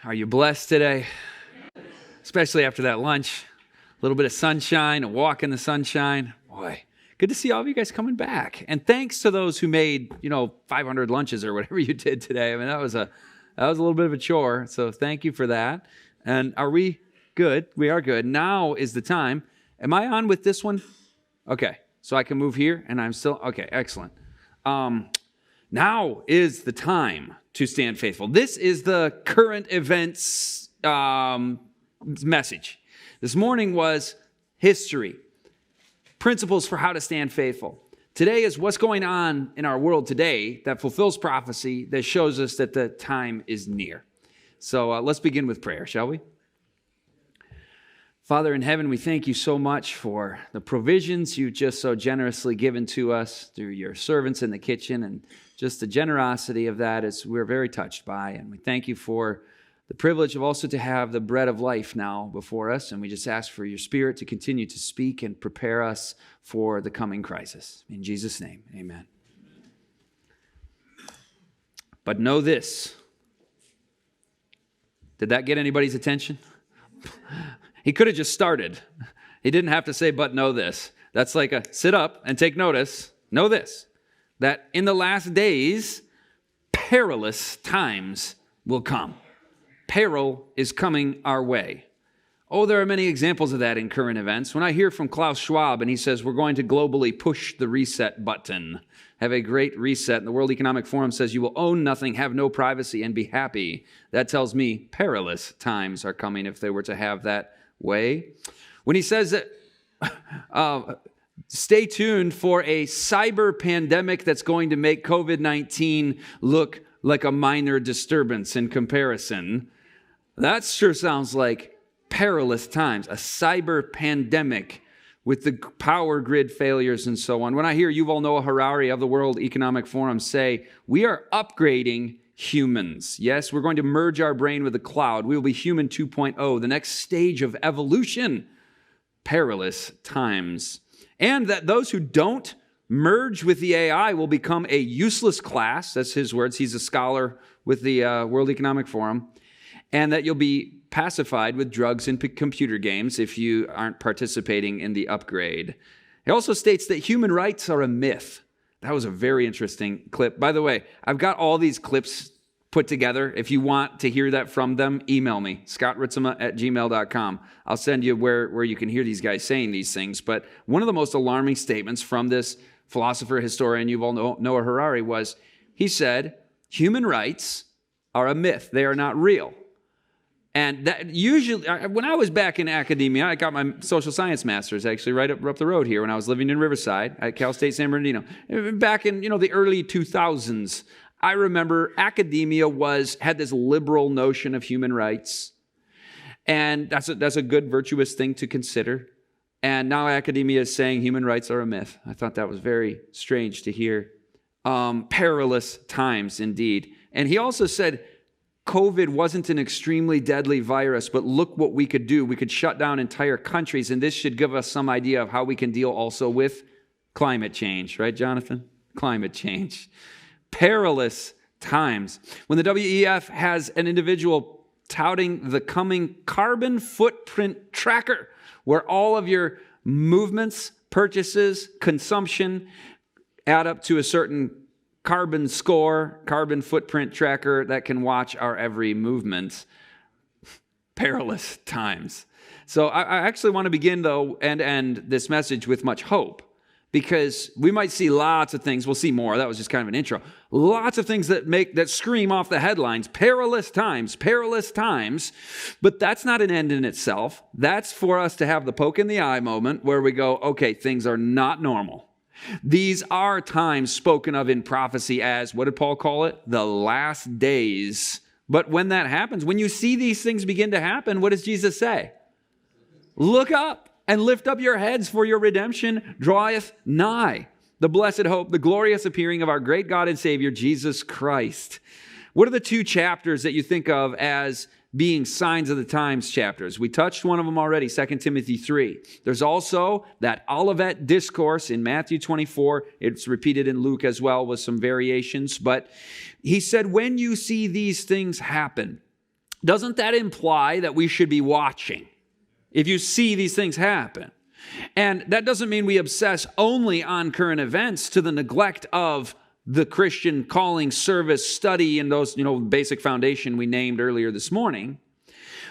Are you blessed today? Especially after that lunch, a little bit of sunshine, a walk in the sunshine. Boy, good to see all of you guys coming back. And thanks to those who made, 500 lunches or whatever you did today. I mean, that was a little bit of a chore. So thank you for that. And are we good? We are good. Now is the time. Am I on with this one? Okay, so I can move here and I'm still, okay, excellent. Now is the time to stand faithful. This is the current events message. This morning was history, principles for how to stand faithful. Today is what's going on in our world today that fulfills prophecy, that shows us that the time is near. So let's begin with prayer, shall we? Father in heaven, we thank you so much for the provisions you've just so generously given to us through your servants in the kitchen, and just the generosity of that is we're very touched by. And we thank you for the privilege of also to have the bread of life now before us. And we just ask for your Spirit to continue to speak and prepare us for the coming crisis. In Jesus' name, amen. But know this. Did that get anybody's attention? He could have just started. He didn't have to say, but know this. That's like a sit up and take notice. Know this, that in the last days, perilous times will come. Peril is coming our way. Oh, there are many examples of that in current events. When I hear from Klaus Schwab and he says, we're going to globally push the reset button, have a great reset, and the World Economic Forum says you will own nothing, have no privacy, and be happy. That tells me perilous times are coming if they were to have that way. When he says that stay tuned for a cyber pandemic that's going to make COVID-19 look like a minor disturbance in comparison, that sure sounds like perilous times, a cyber pandemic with the power grid failures and so on. When I hear Yuval Noah Harari of the World Economic Forum say, we are upgrading humans. Yes, we're going to merge our brain with the cloud. We will be human 2.0, the next stage of evolution. Perilous times. And that those who don't merge with the AI will become a useless class. That's his words. He's a scholar with the World Economic Forum. And that you'll be pacified with drugs and computer games if you aren't participating in the upgrade. He also states that human rights are a myth. That was a very interesting clip. By the way, I've got all these clips put together. If you want to hear that from them, email me, scottritsema@gmail.com. I'll send you where you can hear these guys saying these things. But one of the most alarming statements from this philosopher, historian, Yuval Noah Harari was, he said, human rights are a myth. They are not real. And that usually, when I was back in academia, I got my social science master's actually right up the road here when I was living in Riverside at Cal State San Bernardino. Back in, the early 2000s, I remember academia had this liberal notion of human rights. And that's a good, virtuous thing to consider. And now academia is saying human rights are a myth. I thought that was very strange to hear. Perilous times indeed. And he also said, COVID wasn't an extremely deadly virus, but look what we could do. We could shut down entire countries, and this should give us some idea of how we can deal also with climate change. Right, Jonathan? Climate change. Perilous times. When the WEF has an individual touting the coming carbon footprint tracker, where all of your movements, purchases, consumption add up to a certain carbon score, carbon footprint tracker that can watch our every movement. Perilous times. So I actually want to begin, though, and end this message with much hope, because we might see lots of things. We'll see more. That was just kind of an intro. Lots of things that scream off the headlines. Perilous times, perilous times. But that's not an end in itself. That's for us to have the poke in the eye moment where we go, okay, things are not normal. These are times spoken of in prophecy as, what did Paul call it? The last days. But when that happens, when you see these things begin to happen, what does Jesus say? Look up and lift up your heads, for your redemption draweth nigh. The blessed hope, the glorious appearing of our great God and Savior, Jesus Christ. What are the two chapters that you think of as being signs of the times chapters? We touched one of them already, 2 Timothy 3. There's also that Olivet discourse in Matthew 24. It's repeated in Luke as well with some variations. But he said, when you see these things happen, doesn't that imply that we should be watching if you see these things happen? And that doesn't mean we obsess only on current events to the neglect of the Christian calling, service, study, and those, basic foundation we named earlier this morning.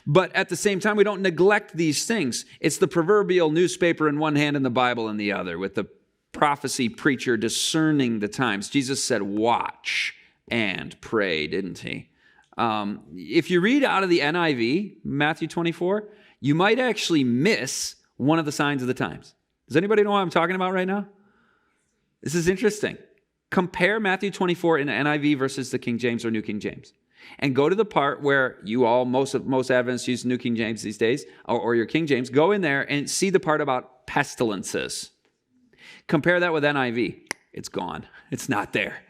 But at the same time, we don't neglect these things. It's the proverbial newspaper in one hand and the Bible in the other, with the prophecy preacher discerning the times. Jesus said, watch and pray, didn't he? If you read out of the NIV, Matthew 24, you might actually miss one of the signs of the times. Does anybody know what I'm talking about right now? This is interesting. Compare Matthew 24 in the NIV versus the King James or New King James. And go to the part where most Adventists use New King James these days, or your King James. Go in there and see the part about pestilences. Compare that with NIV. It's gone. It's not there.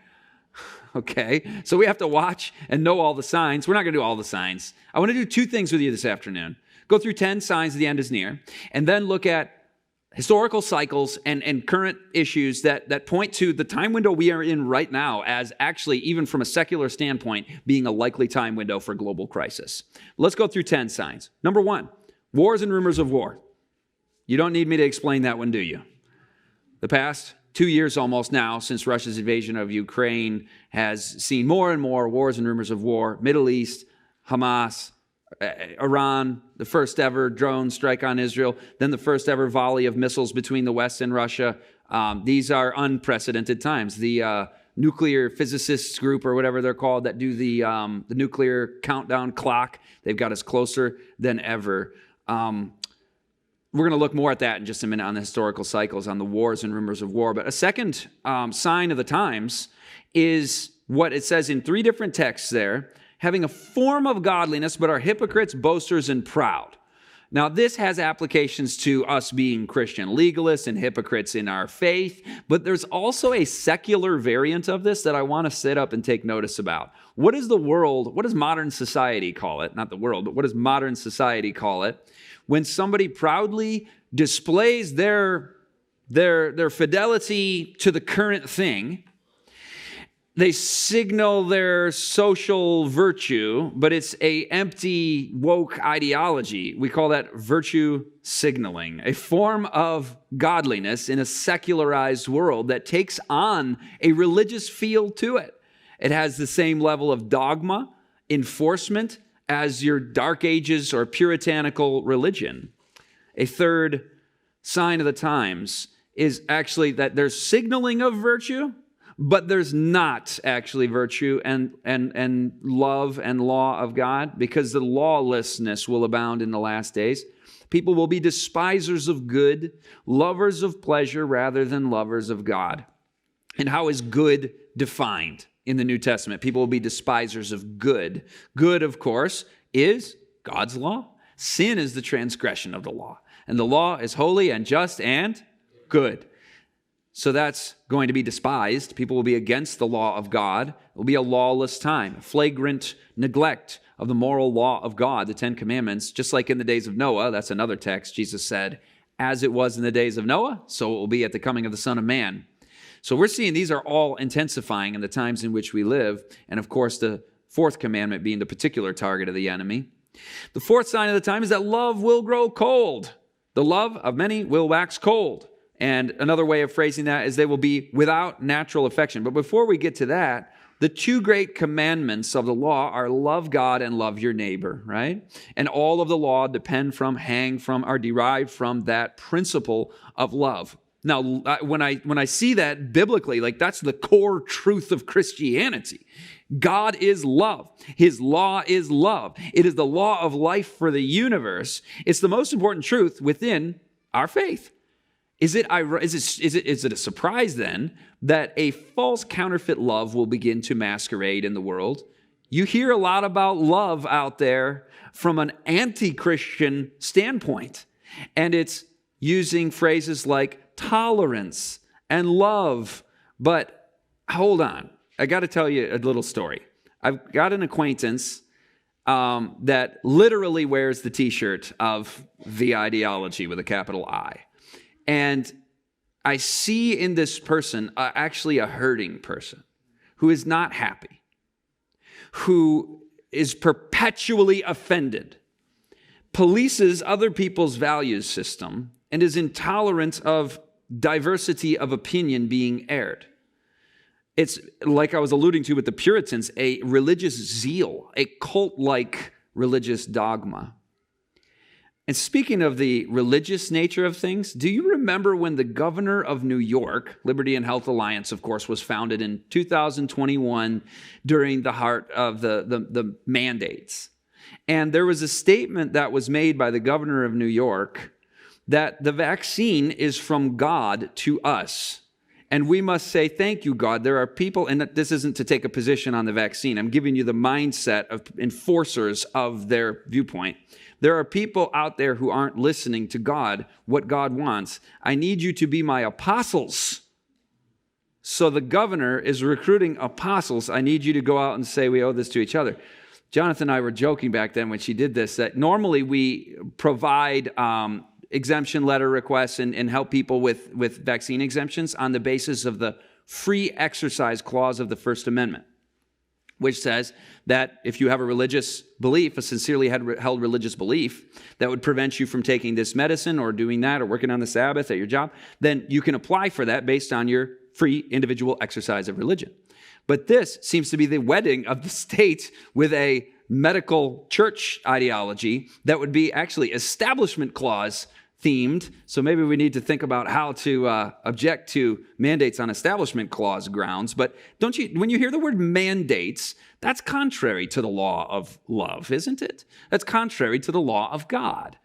Okay? So we have to watch and know all the signs. We're not going to do all the signs. I want to do two things with you this afternoon. Go through 10 signs the end is near, and then look at historical cycles and current issues that point to the time window we are in right now as actually, even from a secular standpoint, being a likely time window for global crisis. Let's go through 10 signs. Number 1, wars and rumors of war. You don't need me to explain that one, do you? The past 2 years almost now since Russia's invasion of Ukraine has seen more and more wars and rumors of war. Middle East, Hamas, Iran, the first ever drone strike on Israel, then the first ever volley of missiles between the West and Russia. These are unprecedented times. The nuclear physicists group, or whatever they're called, that do the nuclear countdown clock, they've got us closer than ever. We're going to look more at that in just a minute on the historical cycles, on the wars and rumors of war. But a second sign of the times is what it says in 3 different texts there: having a form of godliness, but are hypocrites, boasters, and proud. Now, this has applications to us being Christian legalists and hypocrites in our faith, but there's also a secular variant of this that I want to sit up and take notice about. What does modern society call it? Not the world, but what does modern society call it? When somebody proudly displays their fidelity to the current thing, they signal their social virtue, but it's a empty woke ideology. We call that virtue signaling, a form of godliness in a secularized world that takes on a religious feel to it. It has the same level of dogma, enforcement as your Dark Ages or puritanical religion. A third sign of the times is actually that there's signaling of virtue, but there's not actually virtue and love and law of God, because the lawlessness will abound in the last days. People will be despisers of good, lovers of pleasure rather than lovers of God. And how is good defined in the New Testament? People will be despisers of good. Good, of course, is God's law. Sin is the transgression of the law. And the law is holy and just and good. So that's going to be despised. People will be against the law of God. It will be a lawless time, a flagrant neglect of the moral law of God, the 10 Commandments, just like in the days of Noah. That's another text. Jesus said, as it was in the days of Noah, so it will be at the coming of the Son of Man. So we're seeing these are all intensifying in the times in which we live. And of course, the 4th commandment being the particular target of the enemy. The 4th sign of the time is that love will grow cold. The love of many will wax cold. And another way of phrasing that is they will be without natural affection. But before we get to that, the 2 great commandments of the law are love God and love your neighbor, right? And all of the law are derived from that principle of love. Now, when I see that biblically, like that's the core truth of Christianity. God is love. His law is love. It is the law of life for the universe. It's the most important truth within our faith. Is it a surprise then that a false counterfeit love will begin to masquerade in the world? You hear a lot about love out there from an anti-Christian standpoint, and it's using phrases like tolerance and love. But hold on, I got to tell you a little story. I've got an acquaintance that literally wears the t-shirt of the ideology with a capital I. And I see in this person actually a hurting person who is not happy, who is perpetually offended, polices other people's value system, and is intolerant of diversity of opinion being aired. It's, like I was alluding to with the Puritans, a religious zeal, a cult-like religious dogma. And speaking of the religious nature of things, do you remember when the governor of New York, Liberty and Health Alliance, of course, was founded in 2021 during the heart of the mandates? And there was a statement that was made by the governor of New York that the vaccine is from God to us. And we must say, thank you, God. There are people, and this isn't to take a position on the vaccine. I'm giving you the mindset of enforcers of their viewpoint. There are people out there who aren't listening to God, what God wants. I need you to be my apostles. So the governor is recruiting apostles. I need you to go out and say we owe this to each other. Jonathan and I were joking back then when she did this, that normally we provide exemption letter requests and help people with vaccine exemptions on the basis of the free exercise clause of the First Amendment, which says that if you have a religious belief, a sincerely held religious belief that would prevent you from taking this medicine or doing that or working on the Sabbath at your job, then you can apply for that based on your free individual exercise of religion. But this seems to be the wedding of the state with a medical church ideology that would be actually establishment clause themed. So maybe we need to think about how to object to mandates on establishment clause grounds. But don't you, when you hear the word mandates, that's contrary to the law of love, isn't it? That's contrary to the law of God.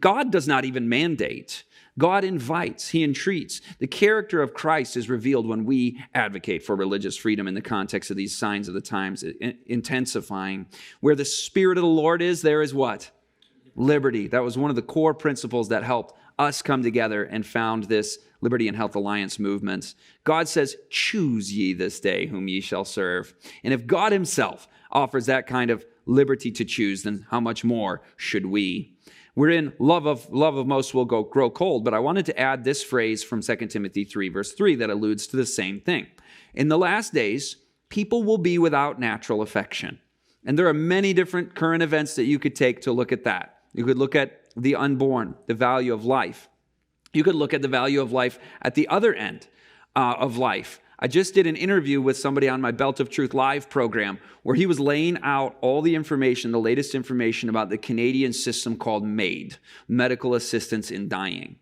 God does not even mandate. God invites, he entreats. The character of Christ is revealed when we advocate for religious freedom in the context of these signs of the times intensifying. Where the Spirit of the Lord is, there is what? Liberty. That was one of the core principles that helped us come together and found this Liberty and Health Alliance movement. God says, choose ye this day whom ye shall serve. And if God himself offers that kind of liberty to choose, then how much more should we? We're in love of most will grow cold, but I wanted to add this phrase from 2 Timothy 3, verse 3 that alludes to the same thing. In the last days, people will be without natural affection. And there are many different current events that you could take to look at that. You could look at the unborn, the value of life. You could look at the value of life at the other end of life. I just did an interview with somebody on my Belt of Truth Live program where he was laying out all the information, the latest information about the Canadian system called MAID, Medical Assistance in Dying.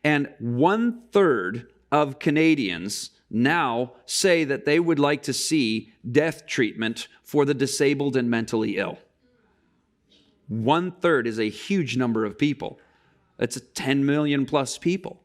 And 1/3 of Canadians now say that they would like to see death treatment for the disabled and mentally ill. 1/3 is a huge number of people. It's 10 million plus people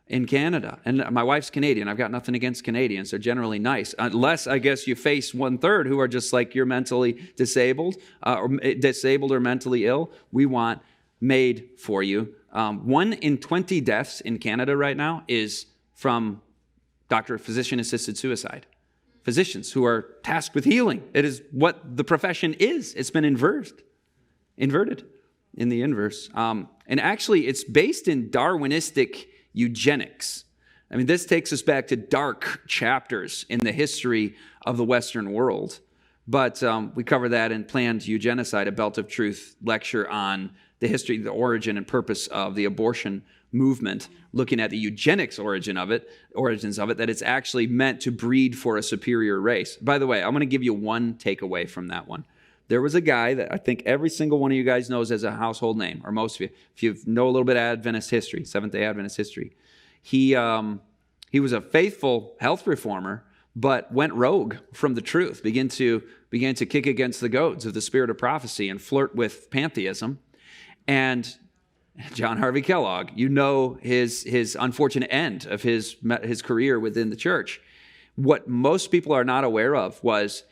in Canada. And my wife's Canadian. I've got nothing against Canadians. They're generally nice. Unless, I guess, you face 1/3 who are just like you're mentally disabled or mentally ill. We want MAID for you. 1 in 20 deaths in Canada right now is from physician-assisted suicide. Physicians who are tasked with healing. It is what the profession is. It's been inverted in the inverse. And actually, it's based in Darwinistic eugenics. I mean, this takes us back to dark chapters in the history of the Western world. But we cover that in Planned Eugenicide, a Belt of Truth lecture on the history, the origin and purpose of the abortion movement, looking at the eugenics origins of it, that it's actually meant to breed for a superior race. By the way, I'm going to give you one takeaway from that one. There was a guy that I think every single one of you guys knows as a household name, or most of you, if you know a little bit of Adventist history, Seventh-day Adventist history. He was a faithful health reformer, but went rogue from the truth, began to kick against the goads of the spirit of prophecy and flirt with pantheism. And John Harvey Kellogg, you know his unfortunate end of his career within the church. What most people are not aware of was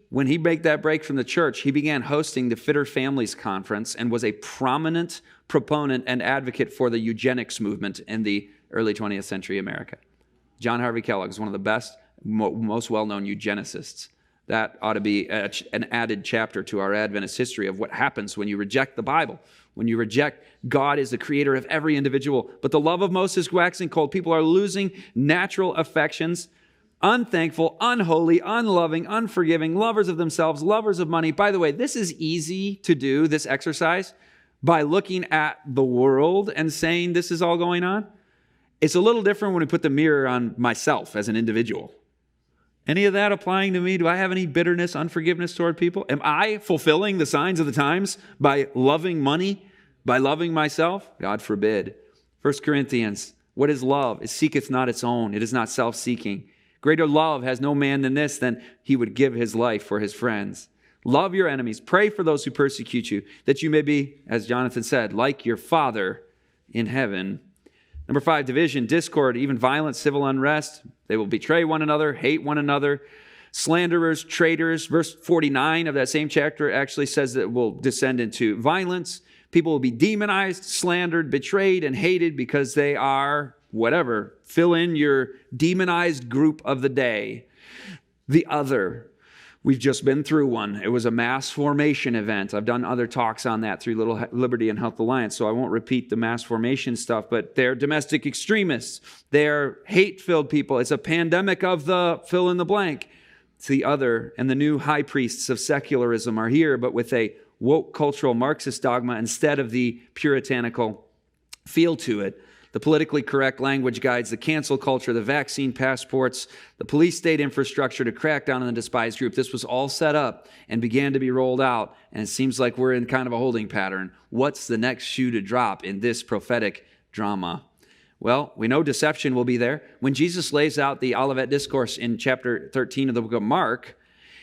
when he made that break from the church, he began hosting the Fitter Families Conference and was a prominent proponent and advocate for the eugenics movement in the early 20th century America. John Harvey Kellogg is one of the best, most well-known eugenicists. That ought to be an added chapter to our Adventist history of what happens when you reject the Bible, when you reject God is the creator of every individual. But the love of most is waxing cold. People are losing natural affections. unthankful, unholy, unloving, unforgiving, lovers of themselves, lovers of money. By the way, this is easy to do, this exercise, by looking at the world and saying this is all going on. It's a little different when we put the mirror on myself as an individual. Any of that applying to me? Do I have any bitterness, unforgiveness toward people? Am I fulfilling the signs of the times by loving money, by loving myself? God forbid. 1 Corinthians, what is love? It seeketh not its own. It is not self-seeking. Greater love has no man than this, than he would give his life for his friends. Love your enemies. Pray for those who persecute you, that you may be, as Jonathan said, like your Father in heaven. Number 5, division, discord, even violence, civil unrest. They will betray one another, hate one another. Slanderers, traitors. Verse 49 of that same chapter actually says that it will descend into violence. People will be demonized, slandered, betrayed, and hated because they are whatever. Fill in your demonized group of the day. The other. We've just been through one. It was a mass formation event. I've done other talks on that through Little Liberty and Health Alliance, so I won't repeat the mass formation stuff, but they're domestic extremists. They're hate-filled people. It's a pandemic of the fill in the blank. It's the other, and the new high priests of secularism are here, but with a woke cultural Marxist dogma instead of the puritanical feel to it. The politically correct language guides, the cancel culture, the vaccine passports, the police state infrastructure to crack down on the despised group. This was all set up and began to be rolled out, and it seems like we're in kind of a holding pattern. What's the next shoe to drop in this prophetic drama? Well, we know deception will be there. When Jesus lays out the Olivet Discourse in chapter 13 of the book of Mark,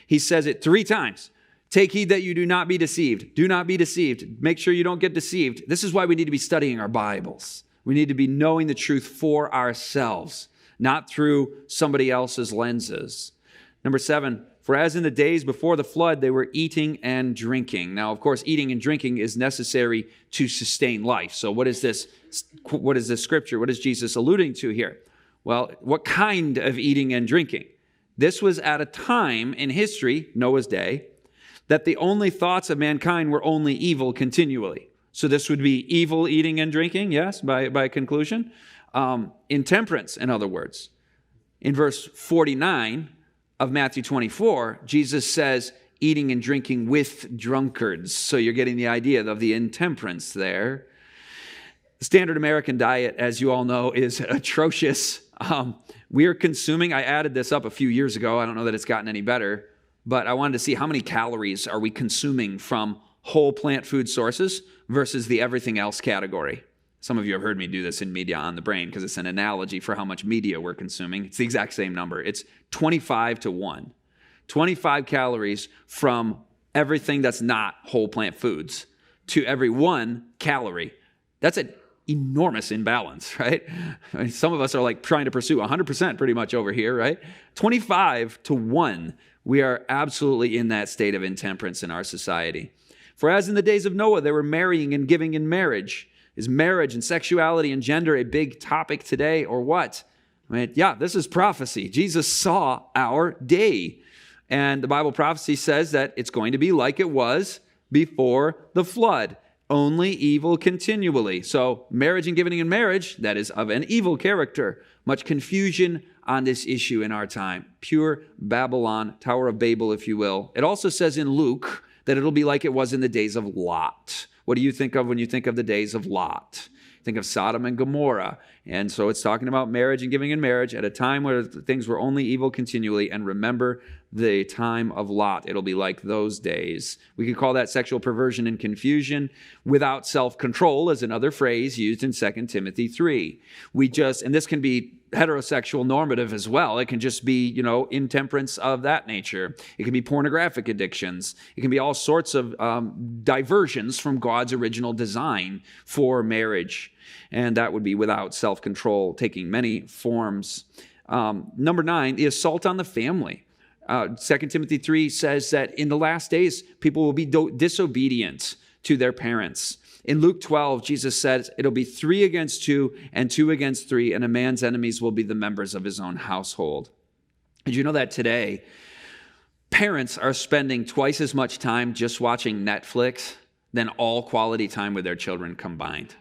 he says it 3 times. Take heed that you do not be deceived. Do not be deceived. Make sure you don't get deceived. This is why we need to be studying our Bibles. We need to be knowing the truth for ourselves, not through somebody else's lenses. Number 7, for as in the days before the flood, they were eating and drinking. Now, of course, eating and drinking is necessary to sustain life. So what is this scripture? What is Jesus alluding to here? Well, what kind of eating and drinking? This was at a time in history, Noah's day, that the only thoughts of mankind were only evil continually. So this would be evil eating and drinking, yes, by conclusion. Intemperance, in other words. In verse 49 of Matthew 24, Jesus says, eating and drinking with drunkards. So you're getting the idea of the intemperance there. The standard American diet, as you all know, is atrocious. We are consuming, I added this up a few years ago. I don't know that it's gotten any better, but I wanted to see how many calories are we consuming from whole plant food sources versus the everything else category. Some of you have heard me do this in Media on the Brain because it's an analogy for how much media we're consuming. It's the exact same number. It's 25 to 1. 25 calories from everything that's not whole plant foods to every 1 calorie. That's an enormous imbalance, right? I mean, some of us are like trying to pursue 100% pretty much over here, right? 25 to 1. We are absolutely in that state of intemperance in our society. For as in the days of Noah, they were marrying and giving in marriage. Is marriage and sexuality and gender a big topic today or what? I mean, yeah, this is prophecy. Jesus saw our day. And the Bible prophecy says that it's going to be like it was before the flood. Only evil continually. So marriage and giving in marriage, that is of an evil character. Much confusion on this issue in our time. Pure Babylon, Tower of Babel, if you will. It also says in Luke that it'll be like it was in the days of Lot. What do you think of when you think of the days of Lot? Think of Sodom and Gomorrah. And so it's talking about marriage and giving in marriage at a time where things were only evil continually. And remember the time of Lot. It'll be like those days. We could call that sexual perversion and confusion. Without self-control is another phrase used in 2 Timothy 3. And this can be heterosexual normative as well. It can just be, intemperance of that nature. It can be pornographic addictions. It can be all sorts of diversions from God's original design for marriage. And that would be without self-control, taking many forms. Number 9, the assault on the family. 2 Timothy 3 says that in the last days, people will be disobedient to their parents. In Luke 12, Jesus says it'll be 3 against 2 and 2 against 3, and a man's enemies will be the members of his own household. Did you know that today, parents are spending twice as much time just watching Netflix than all quality time with their children combined?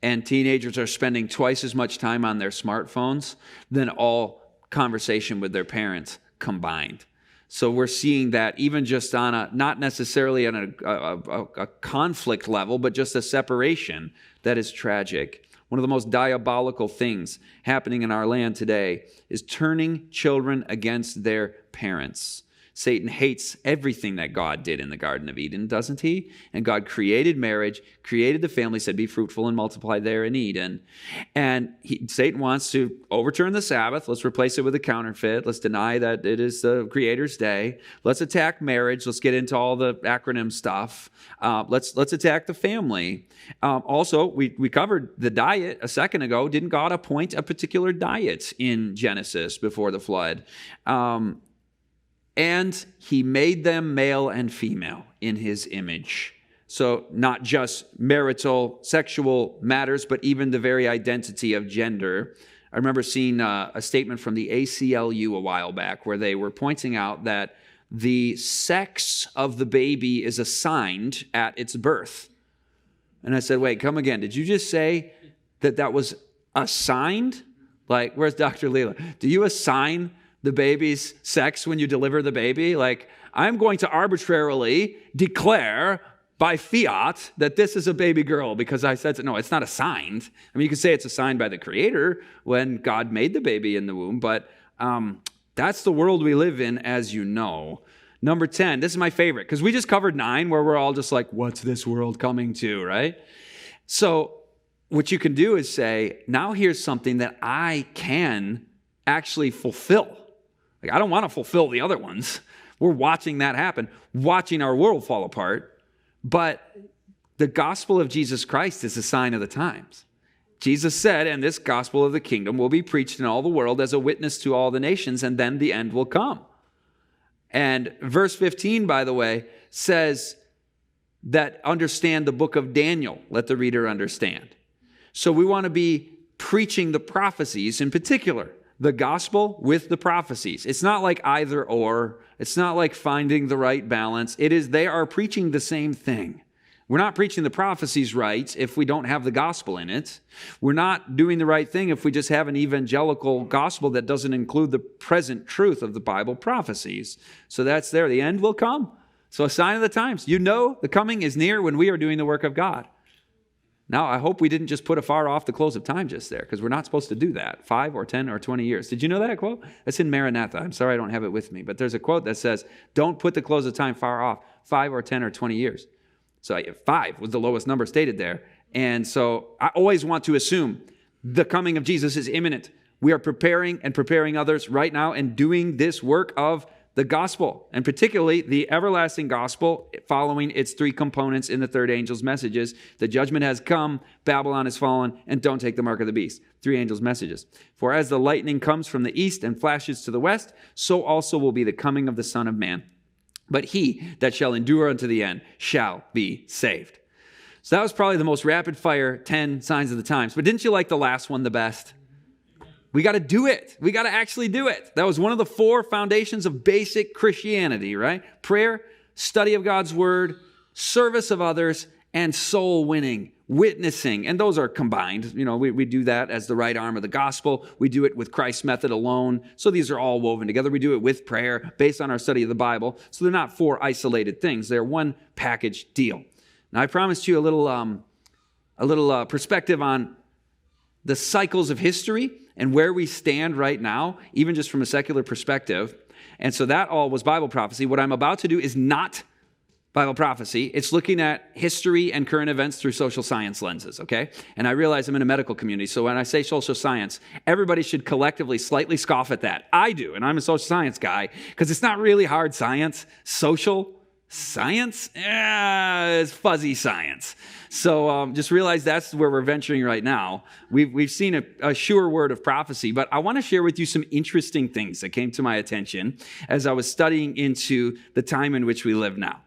And teenagers are spending twice as much time on their smartphones than all conversation with their parents combined. So we're seeing that even just on not necessarily on a conflict level, but just a separation that is tragic. One of the most diabolical things happening in our land today is turning children against their parents. Satan hates everything that God did in the Garden of Eden, doesn't he? And God created marriage, created the family, said, be fruitful and multiply there in Eden. And Satan wants to overturn the Sabbath. Let's replace it with a counterfeit. Let's deny that it is the Creator's day. Let's attack marriage. Let's get into all the acronym stuff. Let's attack the family. Also, we covered the diet a second ago. Didn't God appoint a particular diet in Genesis before the flood? And he made them male and female in his image. So not just marital, sexual matters, but even the very identity of gender. I remember seeing a statement from the ACLU a while back where they were pointing out that the sex of the baby is assigned at its birth. And I said, wait, come again. Did you just say that was assigned? Like, where's Dr. Leela? Do you assign the baby's sex when you deliver the baby? Like, I'm going to arbitrarily declare by fiat that this is a baby girl because I said so. No, it's not assigned. I mean, you could say it's assigned by the Creator when God made the baby in the womb, but that's the world we live in, as you know. Number 10, this is my favorite, because we just covered 9 where we're all just like, what's this world coming to, right? So what you can do is say, now here's something that I can actually fulfill. Like, I don't want to fulfill the other ones. We're watching that happen, watching our world fall apart. But the gospel of Jesus Christ is a sign of the times. Jesus said, and this gospel of the kingdom will be preached in all the world as a witness to all the nations, and then the end will come. And verse 15, by the way, says that understand the book of Daniel. Let the reader understand. So we want to be preaching the prophecies in particular. The gospel with the prophecies. It's not like either or. It's not like finding the right balance. It is, they are preaching the same thing. We're not preaching the prophecies right if we don't have the gospel in it. We're not doing the right thing if we just have an evangelical gospel that doesn't include the present truth of the Bible prophecies. So that's there. The end will come. So a sign of the times. You know the coming is near when we are doing the work of God. Now, I hope we didn't just put afar off the close of time just there, because we're not supposed to do that. 5 or 10 or 20 years. Did you know that quote? That's in Maranatha. I'm sorry I don't have it with me. But there's a quote that says, don't put the close of time far off, 5 or 10 or 20 years. So 5 was the lowest number stated there. And so I always want to assume the coming of Jesus is imminent. We are preparing others right now and doing this work of the gospel, and particularly the everlasting gospel following its 3 components in the third angel's messages. The judgment has come, Babylon has fallen, and don't take the mark of the beast. 3 angels' messages. For as the lightning comes from the east and flashes to the west, so also will be the coming of the Son of Man. But he that shall endure unto the end shall be saved. So that was probably the most rapid fire 10 signs of the times. But didn't you like the last one the best? We got to do it. We got to actually do it. That was one of the 4 foundations of basic Christianity, right? Prayer, study of God's word, service of others, and soul winning, witnessing. And those are combined. You know, we do that as the right arm of the gospel. We do it with Christ's method alone. So these are all woven together. We do it with prayer based on our study of the Bible. So they're not 4 isolated things. They're one package deal. Now, I promised you a little perspective on the cycles of history and where we stand right now, even just from a secular perspective. And so that all was Bible prophecy. What I'm about to do is not Bible prophecy. It's looking at history and current events through social science lenses, okay? And I realize I'm in a medical community, so when I say social science, everybody should collectively slightly scoff at that. I do, and I'm a social science guy, because it's not really hard science. Social science? It's fuzzy science. So just realize that's where we're venturing right now. We've seen a sure word of prophecy, but I want to share with you some interesting things that came to my attention as I was studying into the time in which we live now.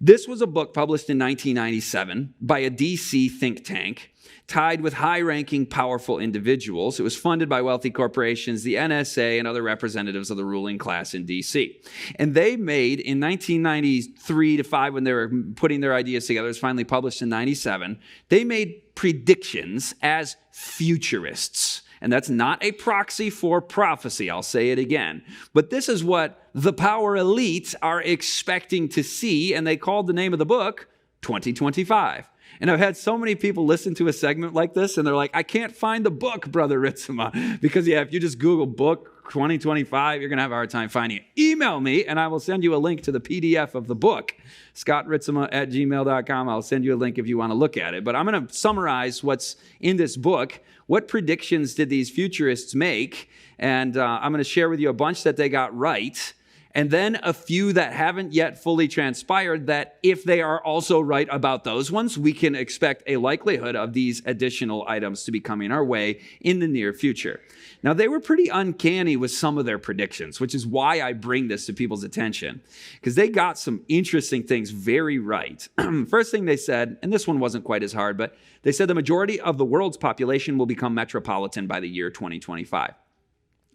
This was a book published in 1997 by a DC think tank tied with high-ranking, powerful individuals. It was funded by wealthy corporations, the NSA, and other representatives of the ruling class in D.C. And they made, in 1993 to 5, when they were putting their ideas together, it was finally published in 97, they made predictions as futurists. And that's not a proxy for prophecy. I'll say it again. But this is what the power elite are expecting to see. And they called the name of the book 2025. And I've had so many people listen to a segment like this, and they're like, I can't find the book, Brother Ritsema. Because, if you just Google book 2025, you're going to have a hard time finding it. Email me, and I will send you a link to the PDF of the book, scottritsema@gmail.com. I'll send you a link if you want to look at it. But I'm going to summarize what's in this book. What predictions did these futurists make? And I'm going to share with you a bunch that they got right, and then a few that haven't yet fully transpired, that if they are also right about those ones, we can expect a likelihood of these additional items to be coming our way in the near future. Now, they were pretty uncanny with some of their predictions, which is why I bring this to people's attention, because they got some interesting things very right. First thing they said, and this one wasn't quite as hard, but they said the majority of the world's population will become metropolitan by the year 2025.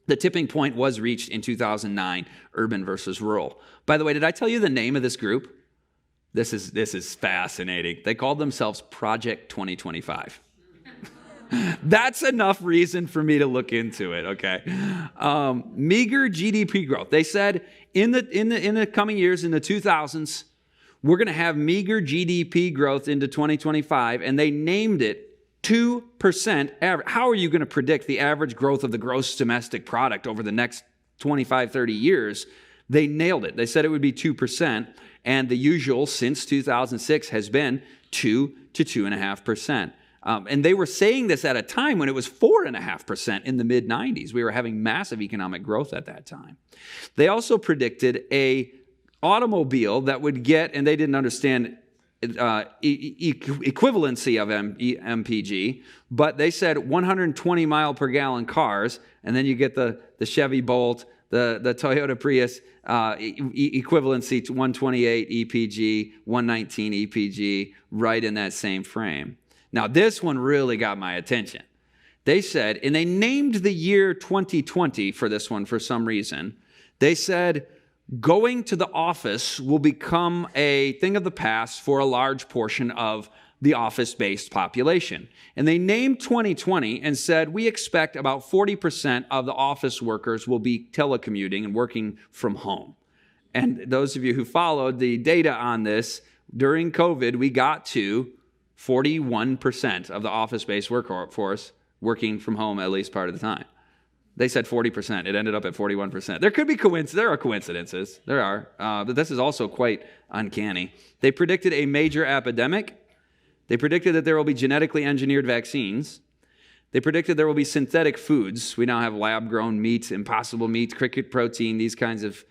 The tipping point was reached in 2009, urban versus rural. By the way, did I tell you the name of this group? This is fascinating. They called themselves Project 2025. That's enough reason for me to look into it, okay? Meager GDP growth. They said in the coming years, in the 2000s, we're going to have meager GDP growth into 2025, and they named it 2% average. How are you going to predict the average growth of the gross domestic product over the next 25, 30 years? They nailed it. They said it would be 2%, and the usual since 2006 has been 2 to 2.5%. And they were saying this at a time when it was 4.5% in the mid-90s. We were having massive economic growth at that time. They also predicted a automobile that would get, and they didn't understand equivalency of MPG, but they said 120 mile per gallon cars, and then you get the Chevy Bolt, the Toyota Prius, equivalency to 128 EPG, 119 EPG, right in that same frame. Now, this one really got my attention. They said, and they named the year 2020 for this one for some reason. They said, going to the office will become a thing of the past for a large portion of the office-based population. And they named 2020 and said, we expect about 40% of the office workers will be telecommuting and working from home. And those of you who followed the data on this, during COVID, we got to 41% of the office-based workforce working from home at least part of the time. They said 40%. It ended up at 41%. There could be there are coincidences. There are. But this is also quite uncanny. They predicted a major epidemic. They predicted that there will be genetically engineered vaccines. They predicted there will be synthetic foods. We now have lab-grown meat, impossible meat, cricket protein, these kinds of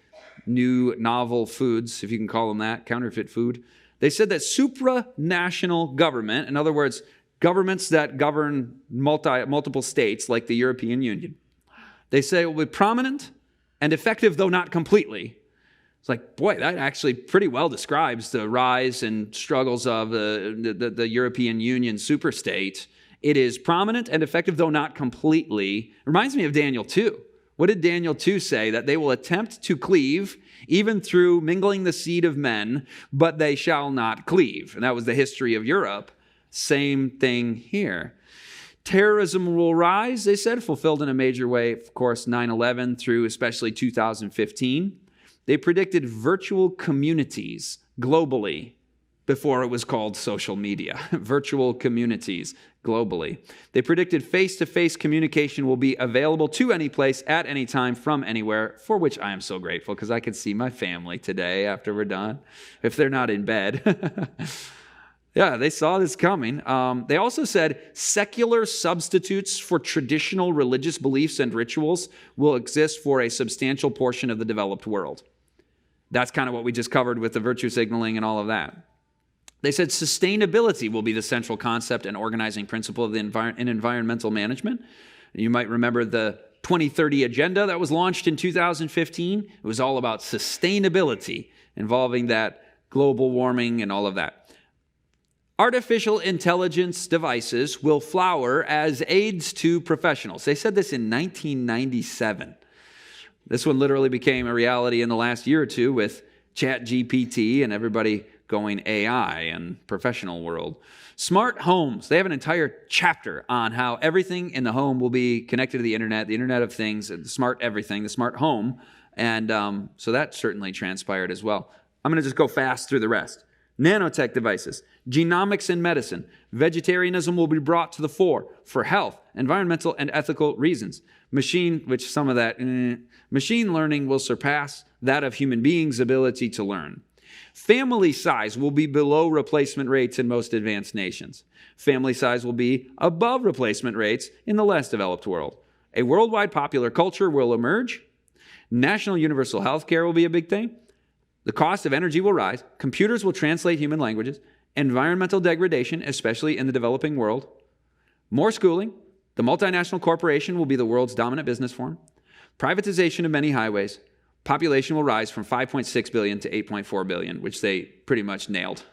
new novel foods, if you can call them that, counterfeit food. They said that supranational government, in other words, governments that govern multiple states like the European Union, they say it will be prominent and effective, though not completely. It's like, boy, that actually pretty well describes the rise and struggles of the European Union superstate. It is prominent and effective, though not completely. Reminds me of Daniel 2. What did Daniel 2 say? That they will attempt to cleave, even through mingling the seed of men, but they shall not cleave. And that was the history of Europe. Same thing here. Terrorism will rise, they said, fulfilled in a major way, of course, 9/11 through especially 2015. They predicted virtual communities globally before it was called social media. Virtual communities globally. They predicted face-to-face communication will be available to any place, at any time, from anywhere, for which I am so grateful because I can see my family today after we're done, if they're not in bed. Yeah, they saw this coming. They also said secular substitutes for traditional religious beliefs and rituals will exist for a substantial portion of the developed world. That's kind of what we just covered with the virtue signaling and all of that. They said sustainability will be the central concept and organizing principle of in environmental management. You might remember the 2030 agenda that was launched in 2015. It was all about sustainability, involving that global warming and all of that. Artificial intelligence devices will flower as aids to professionals. They said this in 1997. This one literally became a reality in the last year or two with ChatGPT and everybody going AI and professional world. Smart homes. They have an entire chapter on how everything in the home will be connected to the Internet of Things, the smart everything, the smart home. And so that certainly transpired as well. I'm going to just go fast through the rest. Nanotech devices, genomics in medicine. Vegetarianism will be brought to the fore for health, environmental, and ethical reasons. Machine learning will surpass that of human beings' ability to learn. Family size will be below replacement rates in most advanced nations. Family size will be above replacement rates in the less developed world. A worldwide popular culture will emerge. National universal health care will be a big thing. The cost of energy will rise. Computers will translate human languages. Environmental degradation, especially in the developing world. More schooling. The multinational corporation will be the world's dominant business form. Privatization of many highways. Population will rise from 5.6 billion to 8.4 billion, which they pretty much nailed.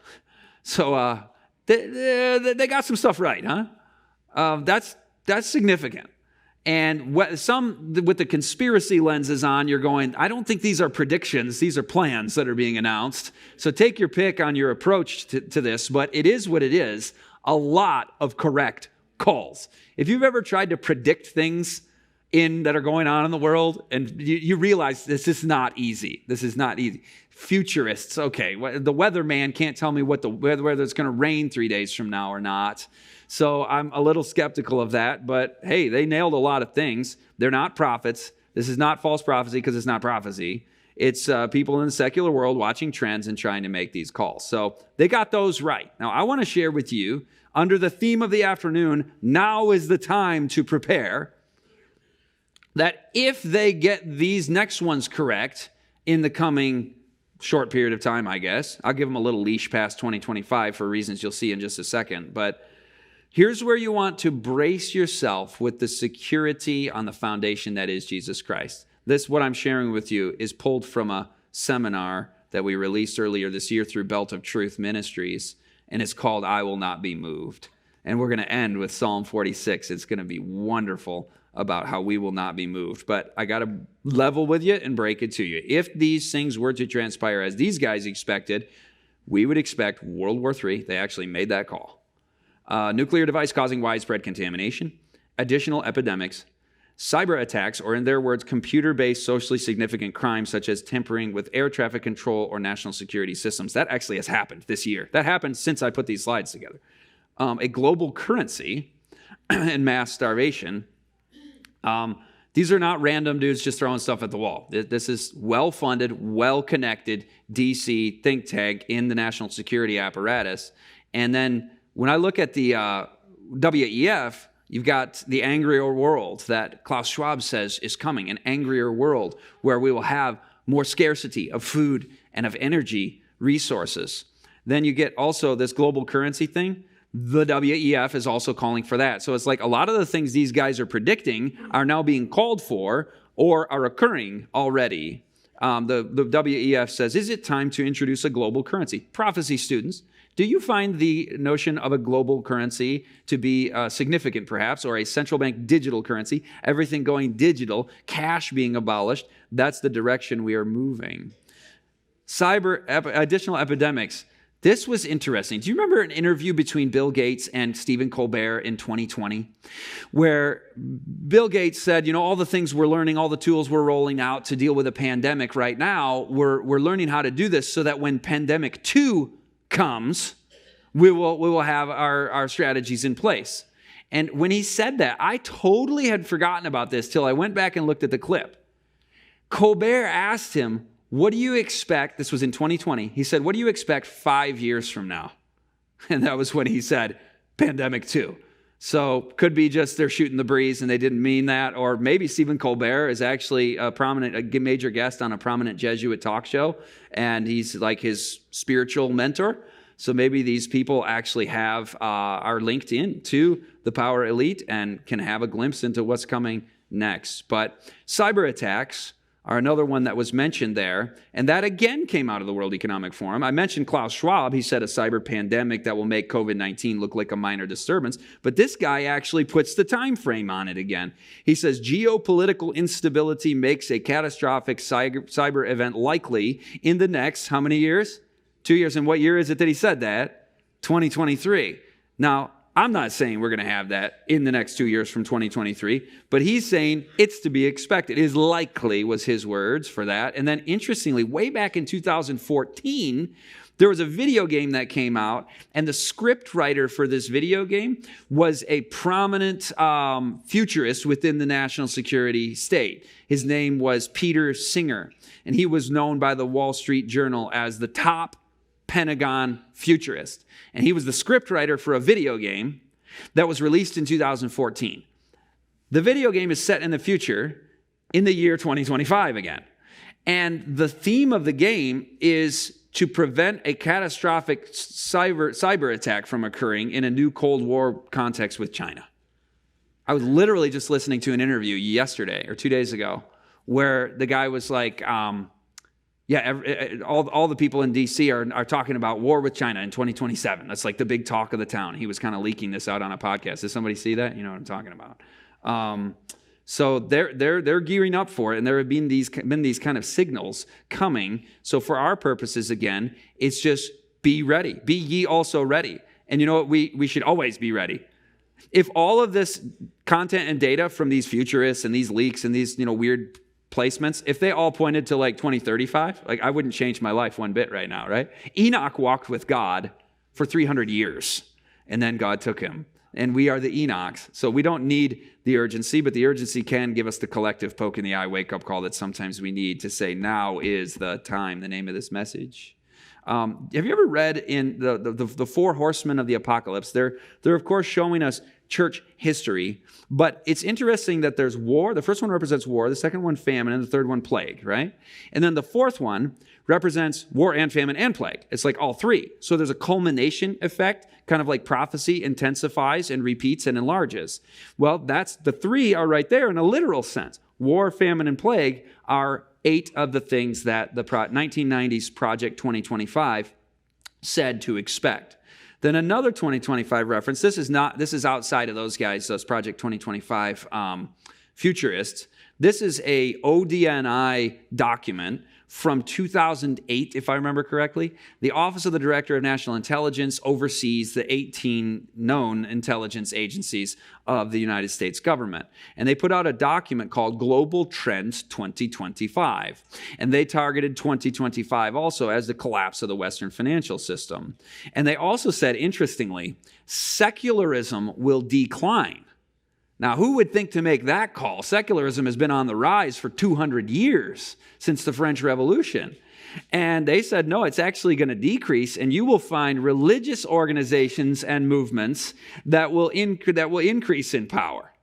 So they got some stuff right, huh? That's significant. And some with the conspiracy lenses on, you're going, I don't think these are predictions. These are plans that are being announced. So take your pick on your approach to this, but it is what it is. A lot of correct calls. If you've ever tried to predict things that are going on in the world, and you realize this is not easy. This is not easy. Futurists, okay, the weatherman can't tell me whether it's going to rain 3 days from now or not. So I'm a little skeptical of that, but hey, they nailed a lot of things. They're not prophets. This is not false prophecy because it's not prophecy. It's people in the secular world watching trends and trying to make these calls. So they got those right. Now, I want to share with you, under the theme of the afternoon, now is the time to prepare, that if they get these next ones correct in the coming short period of time, I guess, I'll give them a little leash past 2025 for reasons you'll see in just a second, but here's where you want to brace yourself with the security on the foundation that is Jesus Christ. This, what I'm sharing with you, is pulled from a seminar that we released earlier this year through Belt of Truth Ministries, and it's called I Will Not Be Moved. And we're going to end with Psalm 46. It's going to be wonderful about how we will not be moved. But I got to level with you and break it to you. If these things were to transpire as these guys expected, we would expect World War III. They actually made that call. Nuclear device causing widespread contamination, additional epidemics, cyber attacks, or in their words, computer-based socially significant crimes such as tampering with air traffic control or national security systems. That actually has happened this year. That happened since I put these slides together. A global currency and mass starvation. These are not random dudes just throwing stuff at the wall. This is well-funded, well-connected DC think tank in the national security apparatus. And then when I look at the WEF, you've got the angrier world that Klaus Schwab says is coming, an angrier world where we will have more scarcity of food and of energy resources. Then you get also this global currency thing. The WEF is also calling for that. So it's like a lot of the things these guys are predicting are now being called for or are occurring already. The WEF says, is it time to introduce a global currency? Prophecy students, do you find the notion of a global currency to be significant perhaps, or a central bank digital currency, everything going digital, cash being abolished? That's the direction we are moving. Additional epidemics. This was interesting. Do you remember an interview between Bill Gates and Stephen Colbert in 2020 where Bill Gates said, all the things we're learning, all the tools we're rolling out to deal with a pandemic right now, we're learning how to do this so that when pandemic 2 comes, we will have our strategies in place. And when he said that, I totally had forgotten about this till I went back and looked at the clip. Colbert asked him, what do you expect? This was in 2020. He said, what do you expect 5 years from now? And that was when he said, pandemic 2. So could be just they're shooting the breeze and they didn't mean that. Or maybe Stephen Colbert is actually a major guest on a prominent Jesuit talk show. And he's like his spiritual mentor. So maybe these people actually are linked in to the power elite and can have a glimpse into what's coming next. But cyber attacks are another one that was mentioned there. And that again came out of the World Economic Forum. I mentioned Klaus Schwab. He said a cyber pandemic that will make COVID-19 look like a minor disturbance. But this guy actually puts the time frame on it again. He says geopolitical instability makes a catastrophic cyber event likely in the next, how many years? 2 years. And what year is it that he said that? 2023. Now, I'm not saying we're going to have that in the next 2 years from 2023, but he's saying it's to be expected. It is likely, was his words for that. And then interestingly, way back in 2014, there was a video game that came out, and the script writer for this video game was a prominent futurist within the national security state. His name was Peter Singer, and he was known by the Wall Street Journal as the top Pentagon futurist. And he was the script writer for a video game that was released in 2014. The video game is set in the future in the year 2025 again. And the theme of the game is to prevent a catastrophic cyber attack from occurring in a new Cold War context with China. I was literally just listening to an interview yesterday or 2 days ago where the guy was like, all the people in D.C. are talking about war with China in 2027. That's like the big talk of the town. He was kind of leaking this out on a podcast. Did somebody see that? You know what I'm talking about. So they're gearing up for it, and there have been these kind of signals coming. So for our purposes, again, it's just be ready. Be ye also ready. And you know what? We should always be ready. If all of this content and data from these futurists and these leaks and these weird placements, if they all pointed to like 2035, like I wouldn't change my life one bit right now, right? Enoch walked with God for 300 years, and then God took him. And we are the Enochs. So we don't need the urgency, but the urgency can give us the collective poke in the eye wake-up call that sometimes we need to say, now is the time, the name of this message. Have you ever read in the four horsemen of the apocalypse? They're of course showing us church history, but it's interesting that there's war. The first one represents war, the second one famine, and the third one plague, right? And then the fourth one represents war and famine and plague. It's like all three. So there's a culmination effect, kind of like prophecy intensifies and repeats and enlarges. Well, the three are right there in a literal sense. War, famine, and plague are 8 of the things that the 1990s Project 2025 said to expect. Then another 2025 reference, this is outside of those guys, those Project 2025 futurists. This is a ODNI document from 2008, if I remember correctly. The Office of the Director of National Intelligence oversees the 18 known intelligence agencies of the United States government. And they put out a document called Global Trends 2025. And they targeted 2025 also as the collapse of the Western financial system. And they also said, interestingly, secularism will decline. Now, who would think to make that call? Secularism has been on the rise for 200 years since the French Revolution. And they said, no, it's actually going to decrease, and you will find religious organizations and movements that will increase in power.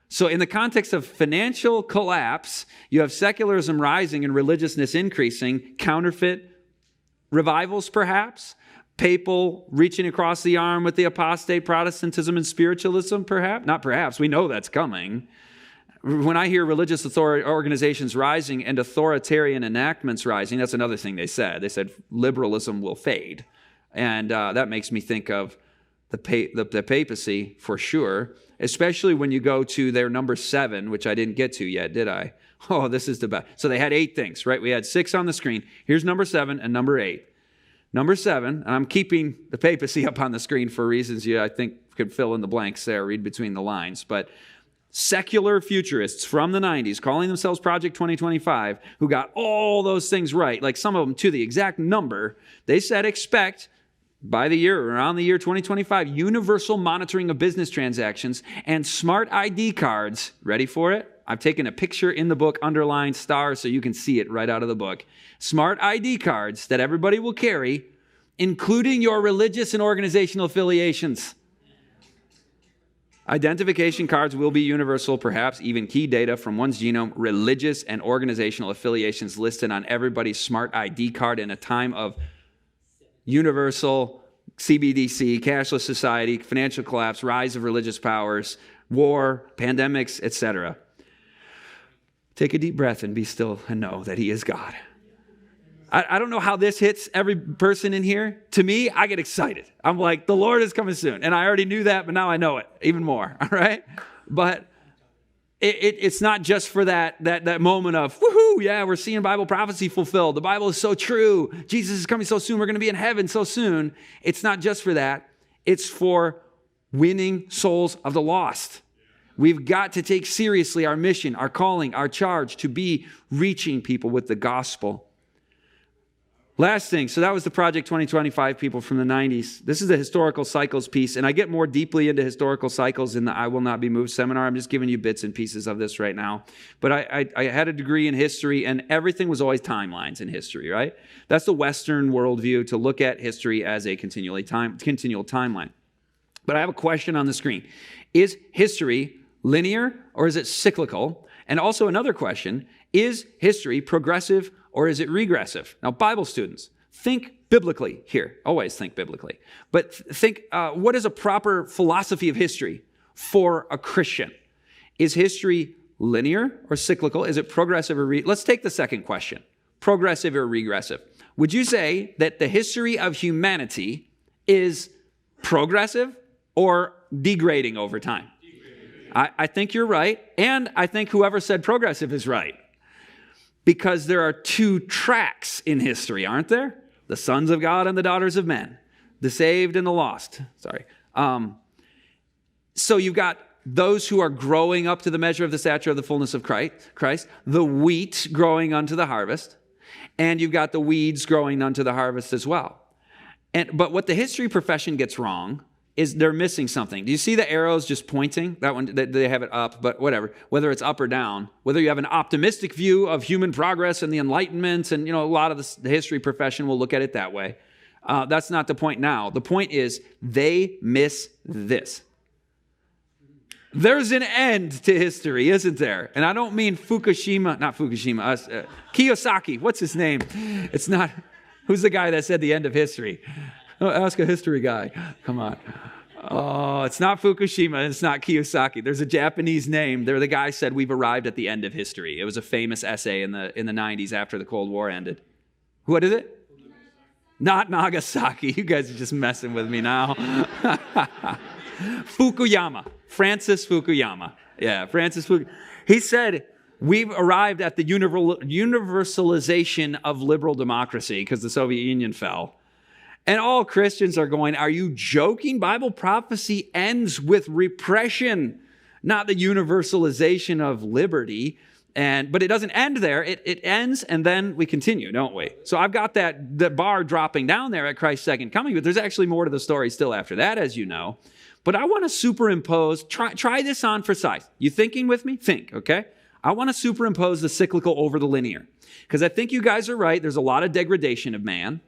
So in the context of financial collapse, you have secularism rising and religiousness increasing, counterfeit revivals perhaps, papal reaching across the arm with the apostate Protestantism and spiritualism, perhaps? Not perhaps, we know that's coming. When I hear religious organizations rising and authoritarian enactments rising, that's another thing they said. They said liberalism will fade. And that makes me think of the papacy for sure, especially when you go to their number 7, which I didn't get to yet, did I? Oh, this is the best. So they had 8 things, right? We had 6 on the screen. Here's number 7 and number 8. Number 7, and I'm keeping the papacy up on the screen for reasons you, I think, could fill in the blanks there, read between the lines. But secular futurists from the 90s, calling themselves Project 2025, who got all those things right, like some of them to the exact number, they said expect, around the year 2025, universal monitoring of business transactions and smart ID cards. Ready for it? I've taken a picture in the book, underlined stars, so you can see it right out of the book. Smart ID cards that everybody will carry, including your religious and organizational affiliations. Identification cards will be universal, perhaps even key data from one's genome, religious and organizational affiliations listed on everybody's smart ID card in a time of universal CBDC, cashless society, financial collapse, rise of religious powers, war, pandemics, etc. Take a deep breath and be still and know that He is God. I don't know how this hits every person in here. To me, I get excited. I'm like, the Lord is coming soon. And I already knew that, but now I know it even more, all right? But it's not just for that moment of, woohoo, yeah, we're seeing Bible prophecy fulfilled. The Bible is so true. Jesus is coming so soon. We're going to be in heaven so soon. It's not just for that. It's for winning souls of the lost. We've got to take seriously our mission, our calling, our charge to be reaching people with the gospel. Last thing, so that was the Project 2025 people from the 90s. This is the historical cycles piece, and I get more deeply into historical cycles in the I Will Not Be Moved seminar. I'm just giving you bits and pieces of this right now. But I had a degree in history, and everything was always timelines in history, right? That's the Western worldview, to look at history as a continual timeline. But I have a question on the screen. Is history linear or is it cyclical? And also another question, is history progressive or is it regressive? Now, Bible students, think biblically here. Always think biblically. But think, what is a proper philosophy of history for a Christian? Is history linear or cyclical? Is it progressive or let's take the second question. Progressive or regressive? Would you say that the history of humanity is progressive or degrading over time? I think you're right, and I think whoever said progressive is right. Because there are two tracks in history, aren't there? The sons of God and the daughters of men. The saved and the lost. Sorry. So you've got those who are growing up to the measure of the stature of the fullness of Christ, the wheat growing unto the harvest, and you've got the weeds growing unto the harvest as well. But what the history profession gets wrong is they're missing something. Do you see the arrows just pointing? That one, they have it up, but whatever. Whether it's up or down, whether you have an optimistic view of human progress and the Enlightenment, and a lot of the history profession will look at it that way. That's not the point now. The point is they miss this. There's an end to history, isn't there? And I don't mean Kiyosaki. What's his name? It's not, who's the guy that said the end of history? Oh, ask a history guy. Come on. Oh, it's not Fukushima. It's not Kiyosaki. There's a Japanese name. The guy said we've arrived at the end of history. It was a famous essay in the 90s after the Cold War ended. What is it? Not Nagasaki. You guys are just messing with me now. Fukuyama. Francis Fukuyama. Yeah, Francis Fukuyama. He said we've arrived at the universalization of liberal democracy because the Soviet Union fell. And all Christians are going, are you joking? Bible prophecy ends with repression, not the universalization of liberty. But it doesn't end there. It ends and then we continue, don't we? So I've got that bar dropping down there at Christ's second coming, but there's actually more to the story still after that, as you know. But I want to superimpose, try this on for size. You thinking with me? Think, okay? I want to superimpose the cyclical over the linear. Because I think you guys are right. There's a lot of degradation of man.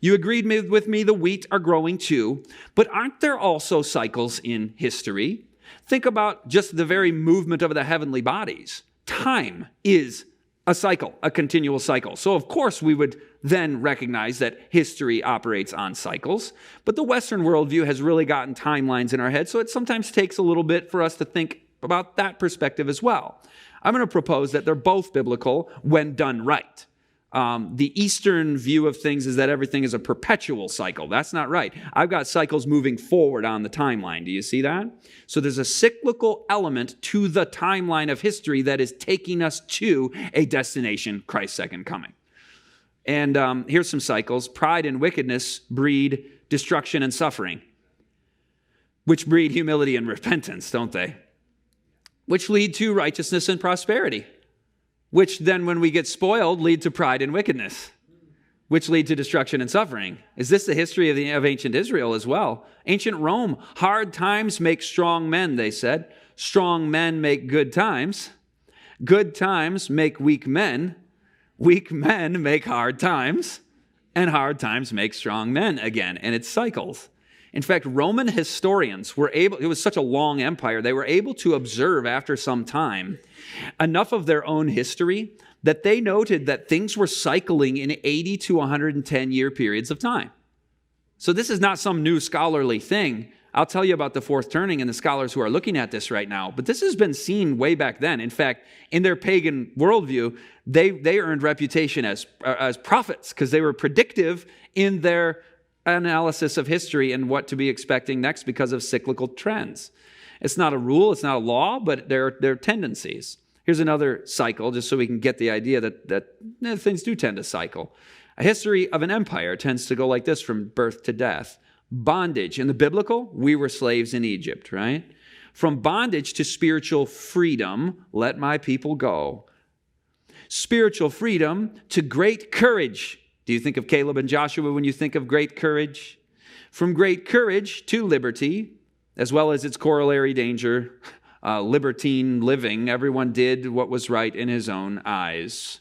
You agreed with me the wheat are growing too, but aren't there also cycles in history? Think about just the very movement of the heavenly bodies. Time is a cycle, a continual cycle. So of course we would then recognize that history operates on cycles, but the Western worldview has really gotten timelines in our head, so it sometimes takes a little bit for us to think about that perspective as well. I'm going to propose that they're both biblical when done right. The Eastern view of things is that everything is a perpetual cycle. That's not right. I've got cycles moving forward on the timeline. Do you see that? So there's a cyclical element to the timeline of history that is taking us to a destination, Christ's second coming. And here's some cycles. Pride and wickedness breed destruction and suffering, which breed humility and repentance, don't they? Which lead to righteousness and prosperity, which then, when we get spoiled, lead to pride and wickedness, which lead to destruction and suffering. Is this the history of ancient Israel as well? Ancient Rome, hard times make strong men, they said. Strong men make good times. Good times make weak men. Weak men make hard times. And hard times make strong men again. And it cycles. In fact, Roman historians were able, it was such a long empire, they were able to observe after some time enough of their own history that they noted that things were cycling in 80 to 110 year periods of time. So this is not some new scholarly thing. I'll tell you about the fourth turning and the scholars who are looking at this right now, but this has been seen way back then. In fact, in their pagan worldview, they earned reputation as prophets because they were predictive in their analysis of history and what to be expecting next because of cyclical trends. It's not a rule, it's not a law, but they're tendencies. Here's another cycle, just so we can get the idea that things do tend to cycle. A history of an empire tends to go like this from birth to death. Bondage. In the biblical, we were slaves in Egypt, right? From bondage to spiritual freedom, let my people go. Spiritual freedom to great courage. Do you think of Caleb and Joshua when you think of great courage? From great courage to liberty, as well as its corollary danger, libertine living. Everyone did what was right in his own eyes.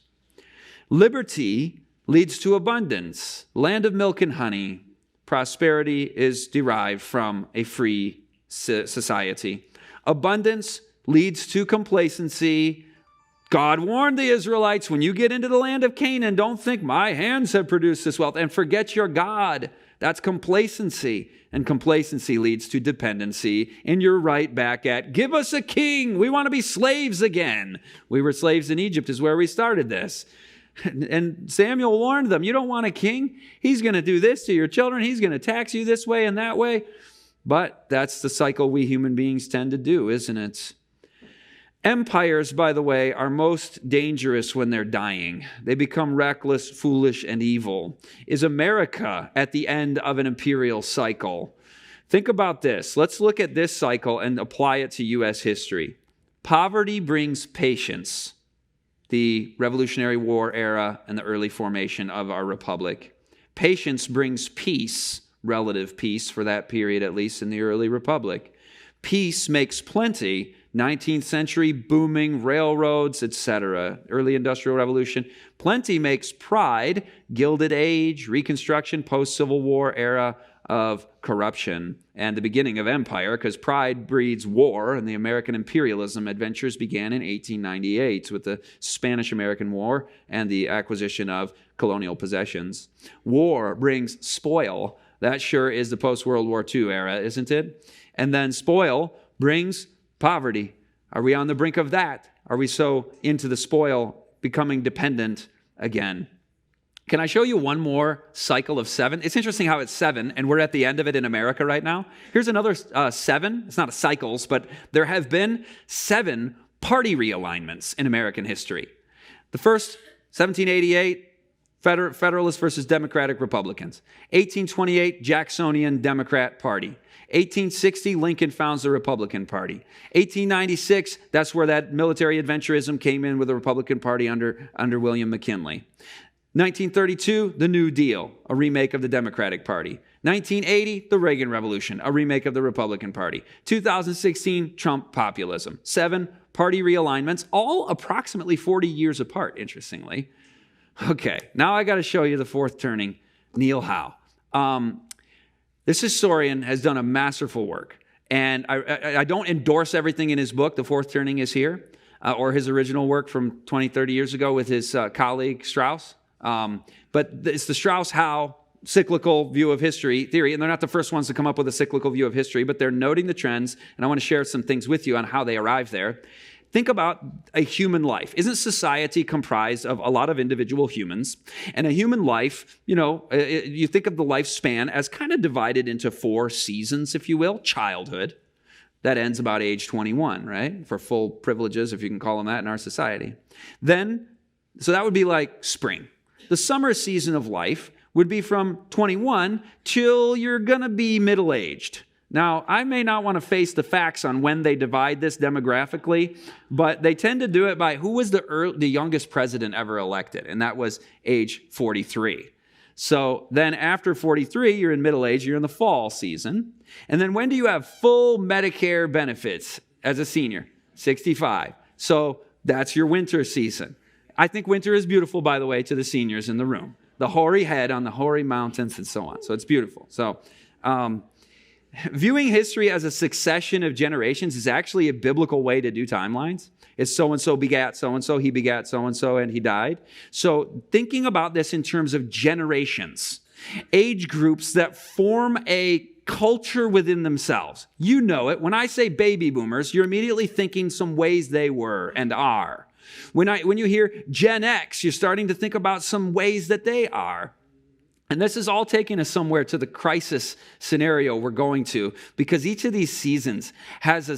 Liberty leads to abundance, land of milk and honey. Prosperity is derived from a free society. Abundance leads to complacency. God warned the Israelites, when you get into the land of Canaan, don't think my hands have produced this wealth, and forget your God. That's complacency. And complacency leads to dependency. And you're right back at, give us a king. We want to be slaves again. We were slaves in Egypt is where we started this. And Samuel warned them, you don't want a king? He's going to do this to your children. He's going to tax you this way and that way. But that's the cycle we human beings tend to do, isn't it? Empires, by the way, are most dangerous when they're dying. They become reckless, foolish, and evil. Is America at the end of an imperial cycle? Think about this. Let's look at this cycle and apply it to U.S. history. Poverty brings patience. The Revolutionary War era and the early formation of our republic. Patience brings peace, relative peace for that period, at least in the early republic. Peace makes plenty. 19th century booming railroads, etc. Early Industrial Revolution. Plenty makes pride. Gilded Age, Reconstruction, post-Civil War era of corruption, and the beginning of empire, because pride breeds war, and the American imperialism adventures began in 1898 with the Spanish-American War and the acquisition of colonial possessions. War brings spoil. That sure is the post-World War II era, isn't it? And then spoil brings poverty. Are we on the brink of that? Are we so into the spoil, becoming dependent again? Can I show you one more cycle of 7? It's interesting how it's 7, and we're at the end of it in America right now. Here's another 7. It's not a cycles, but there have been 7 party realignments in American history. The first, 1788, Federalists versus Democratic Republicans. 1828, Jacksonian Democrat Party. 1860, Lincoln founds the Republican Party. 1896, that's where that military adventurism came in with the Republican Party under William McKinley. 1932, the New Deal, a remake of the Democratic Party. 1980, the Reagan Revolution, a remake of the Republican Party. 2016, Trump populism. 7 party realignments, all approximately 40 years apart, interestingly. Okay, now I got to show you the fourth turning, Neil Howe. This historian has done a masterful work, and I don't endorse everything in his book, The Fourth Turning is Here, or his original work from 20, 30 years ago with his colleague Strauss. But it's the Strauss-Howe cyclical view of history theory, and they're not the first ones to come up with a cyclical view of history, but they're noting the trends, and I want to share some things with you on how they arrive there. Think about a human life. Isn't society comprised of a lot of individual humans? And a human life, you think of the lifespan as kind of divided into 4 seasons, if you will. Childhood, that ends about age 21, right? For full privileges, if you can call them that in our society. Then, so that would be like spring. The summer season of life would be from 21 till you're going to be middle-aged. Now, I may not want to face the facts on when they divide this demographically, but they tend to do it by who was the youngest president ever elected, and that was age 43. So then after 43, you're in middle age, you're in the fall season. And then when do you have full Medicare benefits as a senior? 65. So that's your winter season. I think winter is beautiful, by the way, to the seniors in the room. The hoary head on the hoary mountains and so on. So it's beautiful. So viewing history as a succession of generations is actually a biblical way to do timelines. It's so-and-so begat so-and-so, he begat so-and-so, and he died. So thinking about this in terms of generations, age groups that form a culture within themselves. You know it. When I say baby boomers, you're immediately thinking some ways they were and are. When you hear Gen X, you're starting to think about some ways that they are. And this is all taking us somewhere to the crisis scenario we're going to, because each of these seasons has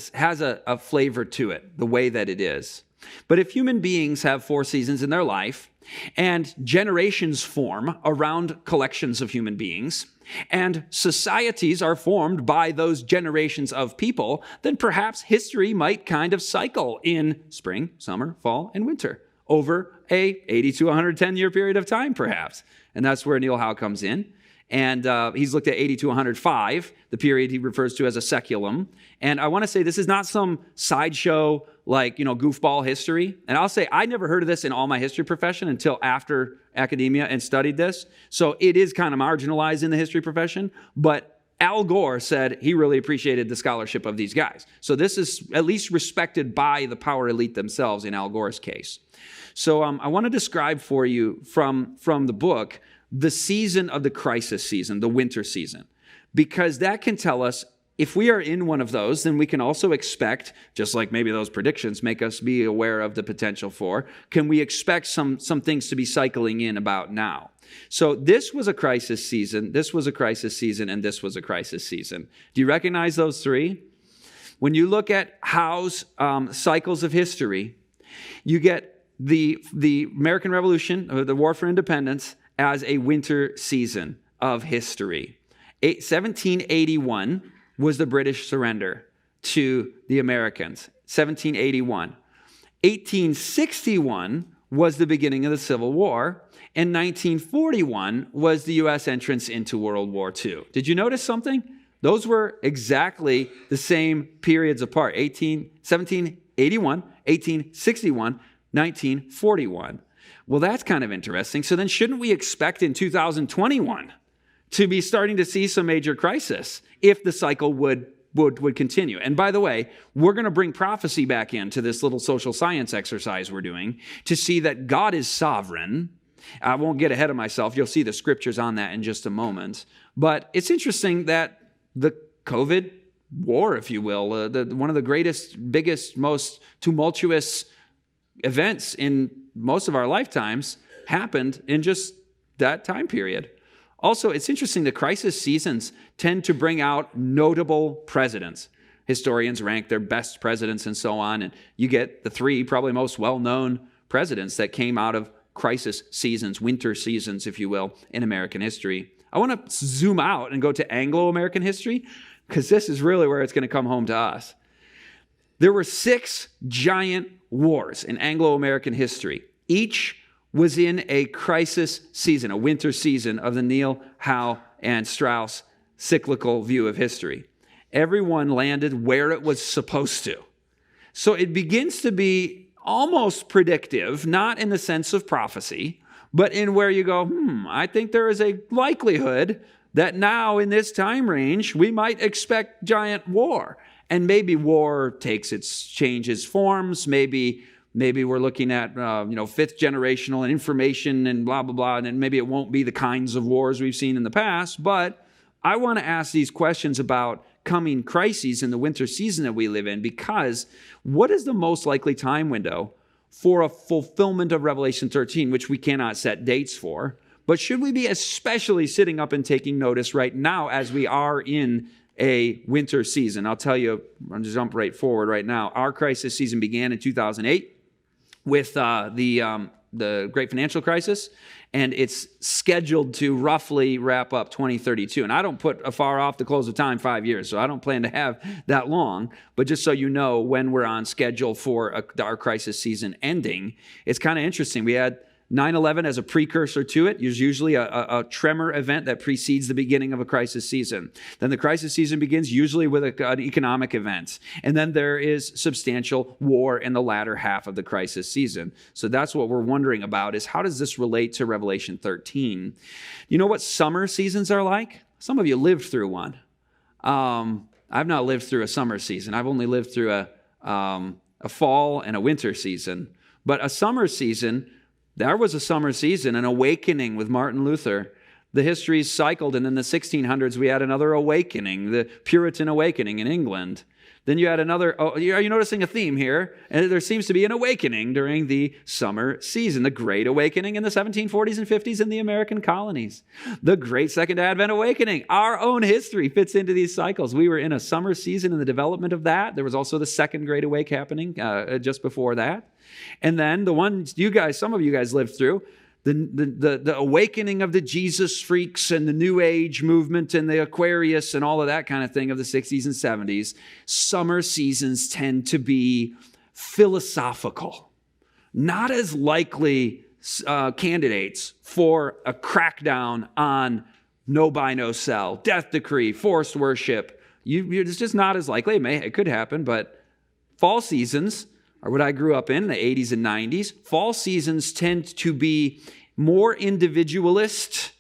a flavor to it, the way that it is. But if human beings have 4 seasons in their life, and generations form around collections of human beings, and societies are formed by those generations of people, then perhaps history might kind of cycle in spring, summer, fall, and winter over a 80 to 110 year period of time, perhaps. And that's where Neil Howe comes in. And he's looked at 80 to 105, the period he refers to as a seculum. And I want to say this is not some sideshow, like, goofball history. And I'll say I never heard of this in all my history profession until after academia and studied this. So it is kind of marginalized in the history profession. But Al Gore said he really appreciated the scholarship of these guys. So this is at least respected by the power elite themselves in Al Gore's case. So I want to describe for you from the book the season of the crisis season, the winter season, because that can tell us if we are in one of those, then we can also expect, just like maybe those predictions make us be aware of the potential for, can we expect some things to be cycling in about now? So this was a crisis season, this was a crisis season, and this was a crisis season. Do you recognize those 3? When you look at Howe's cycles of history, you get the American Revolution, or the War for Independence, as a winter season of history. 1781 was the British surrender to the Americans. 1781. 1861 was the beginning of the Civil War, and 1941 was the U.S. entrance into World War II. Did you notice something? Those were exactly the same periods apart. 1781, 1861, 1941. Well, that's kind of interesting. So then shouldn't we expect in 2021 to be starting to see some major crisis if the cycle would continue? And by the way, we're going to bring prophecy back into this little social science exercise we're doing to see that God is sovereign. I won't get ahead of myself. You'll see the scriptures on that in just a moment. But it's interesting that the COVID war, if you will, one of the greatest, biggest, most tumultuous events in most of our lifetimes happened in just that time period. Also, it's interesting that crisis seasons tend to bring out notable presidents. Historians rank their best presidents and so on, and you get the 3 probably most well-known presidents that came out of crisis seasons, winter seasons, if you will, in American history. I want to zoom out and go to Anglo-American history, because this is really where it's going to come home to us. There were 6 giant wars in Anglo-American history. Each was in a crisis season, a winter season of the Neil, Howe, and Strauss cyclical view of history. Everyone landed where it was supposed to. So it begins to be almost predictive, not in the sense of prophecy, but in where you go, I think there is a likelihood that now in this time range, we might expect giant war. And maybe war changes forms. Maybe we're looking at, 5th generational and information and blah, blah, blah. And maybe it won't be the kinds of wars we've seen in the past. But I want to ask these questions about coming crises in the winter season that we live in, because what is the most likely time window for a fulfillment of Revelation 13, which we cannot set dates for? But should we be especially sitting up and taking notice right now as we are in a winter season? I'll tell you, I'm going to jump right forward right now. Our crisis season began in 2008 with the great financial crisis, and it's scheduled to roughly wrap up 2032. And I don't put far off the close of time 5 years, so I don't plan to have that long. But just so you know, when we're on schedule for our crisis season ending, it's kind of interesting. We had 9/11 as a precursor to it. There's usually a tremor event that precedes the beginning of a crisis season. Then the crisis season begins usually with an economic event. And then there is substantial war in the latter half of the crisis season. So that's what we're wondering about, is how does this relate to Revelation 13? You know what summer seasons are like? Some of you lived through one. I've not lived through a summer season. I've only lived through a fall and a winter season. But a summer season, there was a summer season, an awakening with Martin Luther. The history cycled, and in the 1600s we had another awakening, the Puritan awakening in England. Then you had another, are you noticing a theme here? And there seems to be an awakening during the summer season, the Great Awakening in the 1740s and 50s in the American colonies. The Great Second Advent Awakening. Our own history fits into these cycles. We were in a summer season in the development of that. There was also the Second Great Awake happening just before that. And then the one some of you guys lived through, the awakening of the Jesus freaks and the New Age movement and the Aquarius and all of that kind of thing of the 60s and 70s. Summer seasons tend to be philosophical, not as likely candidates for a crackdown on no buy, no sell, death decree, forced worship. It's just not as likely. It could happen, but fall seasons are what I grew up in the 80s and 90s. Fall seasons tend to be more individualist,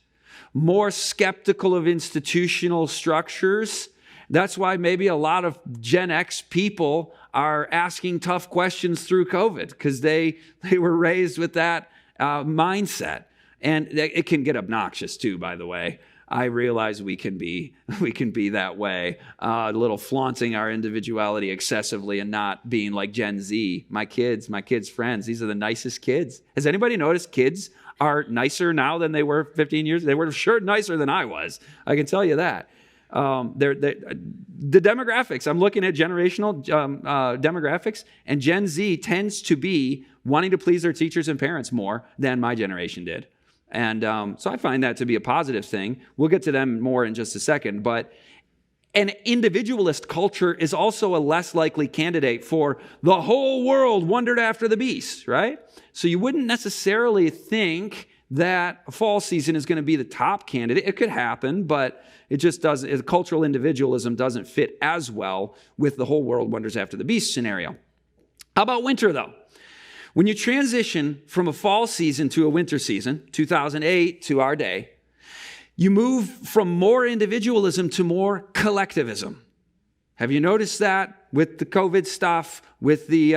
more skeptical of institutional structures. That's why maybe a lot of Gen X people are asking tough questions through COVID, because they were raised with that mindset. And it can get obnoxious too, by the way. I realize we can be that way, a little flaunting our individuality excessively and not being like Gen Z. My kids' friends, these are the nicest kids. Has anybody noticed kids are nicer now than they were 15 years? They were sure nicer than I was. I can tell you that. The demographics, I'm looking at generational demographics, and Gen Z tends to be wanting to please their teachers and parents more than my generation did. And so I find that to be a positive thing. We'll get to them more in just a second. But an individualist culture is also a less likely candidate for the whole world wondered after the beast, right? So you wouldn't necessarily think that fall season is going to be the top candidate. It could happen, but it just doesn't. Cultural individualism doesn't fit as well with the whole world wonders after the beast scenario. How about winter, though? When you transition from a fall season to a winter season, 2008 to our day, you move from more individualism to more collectivism. Have you noticed that with the COVID stuff, with the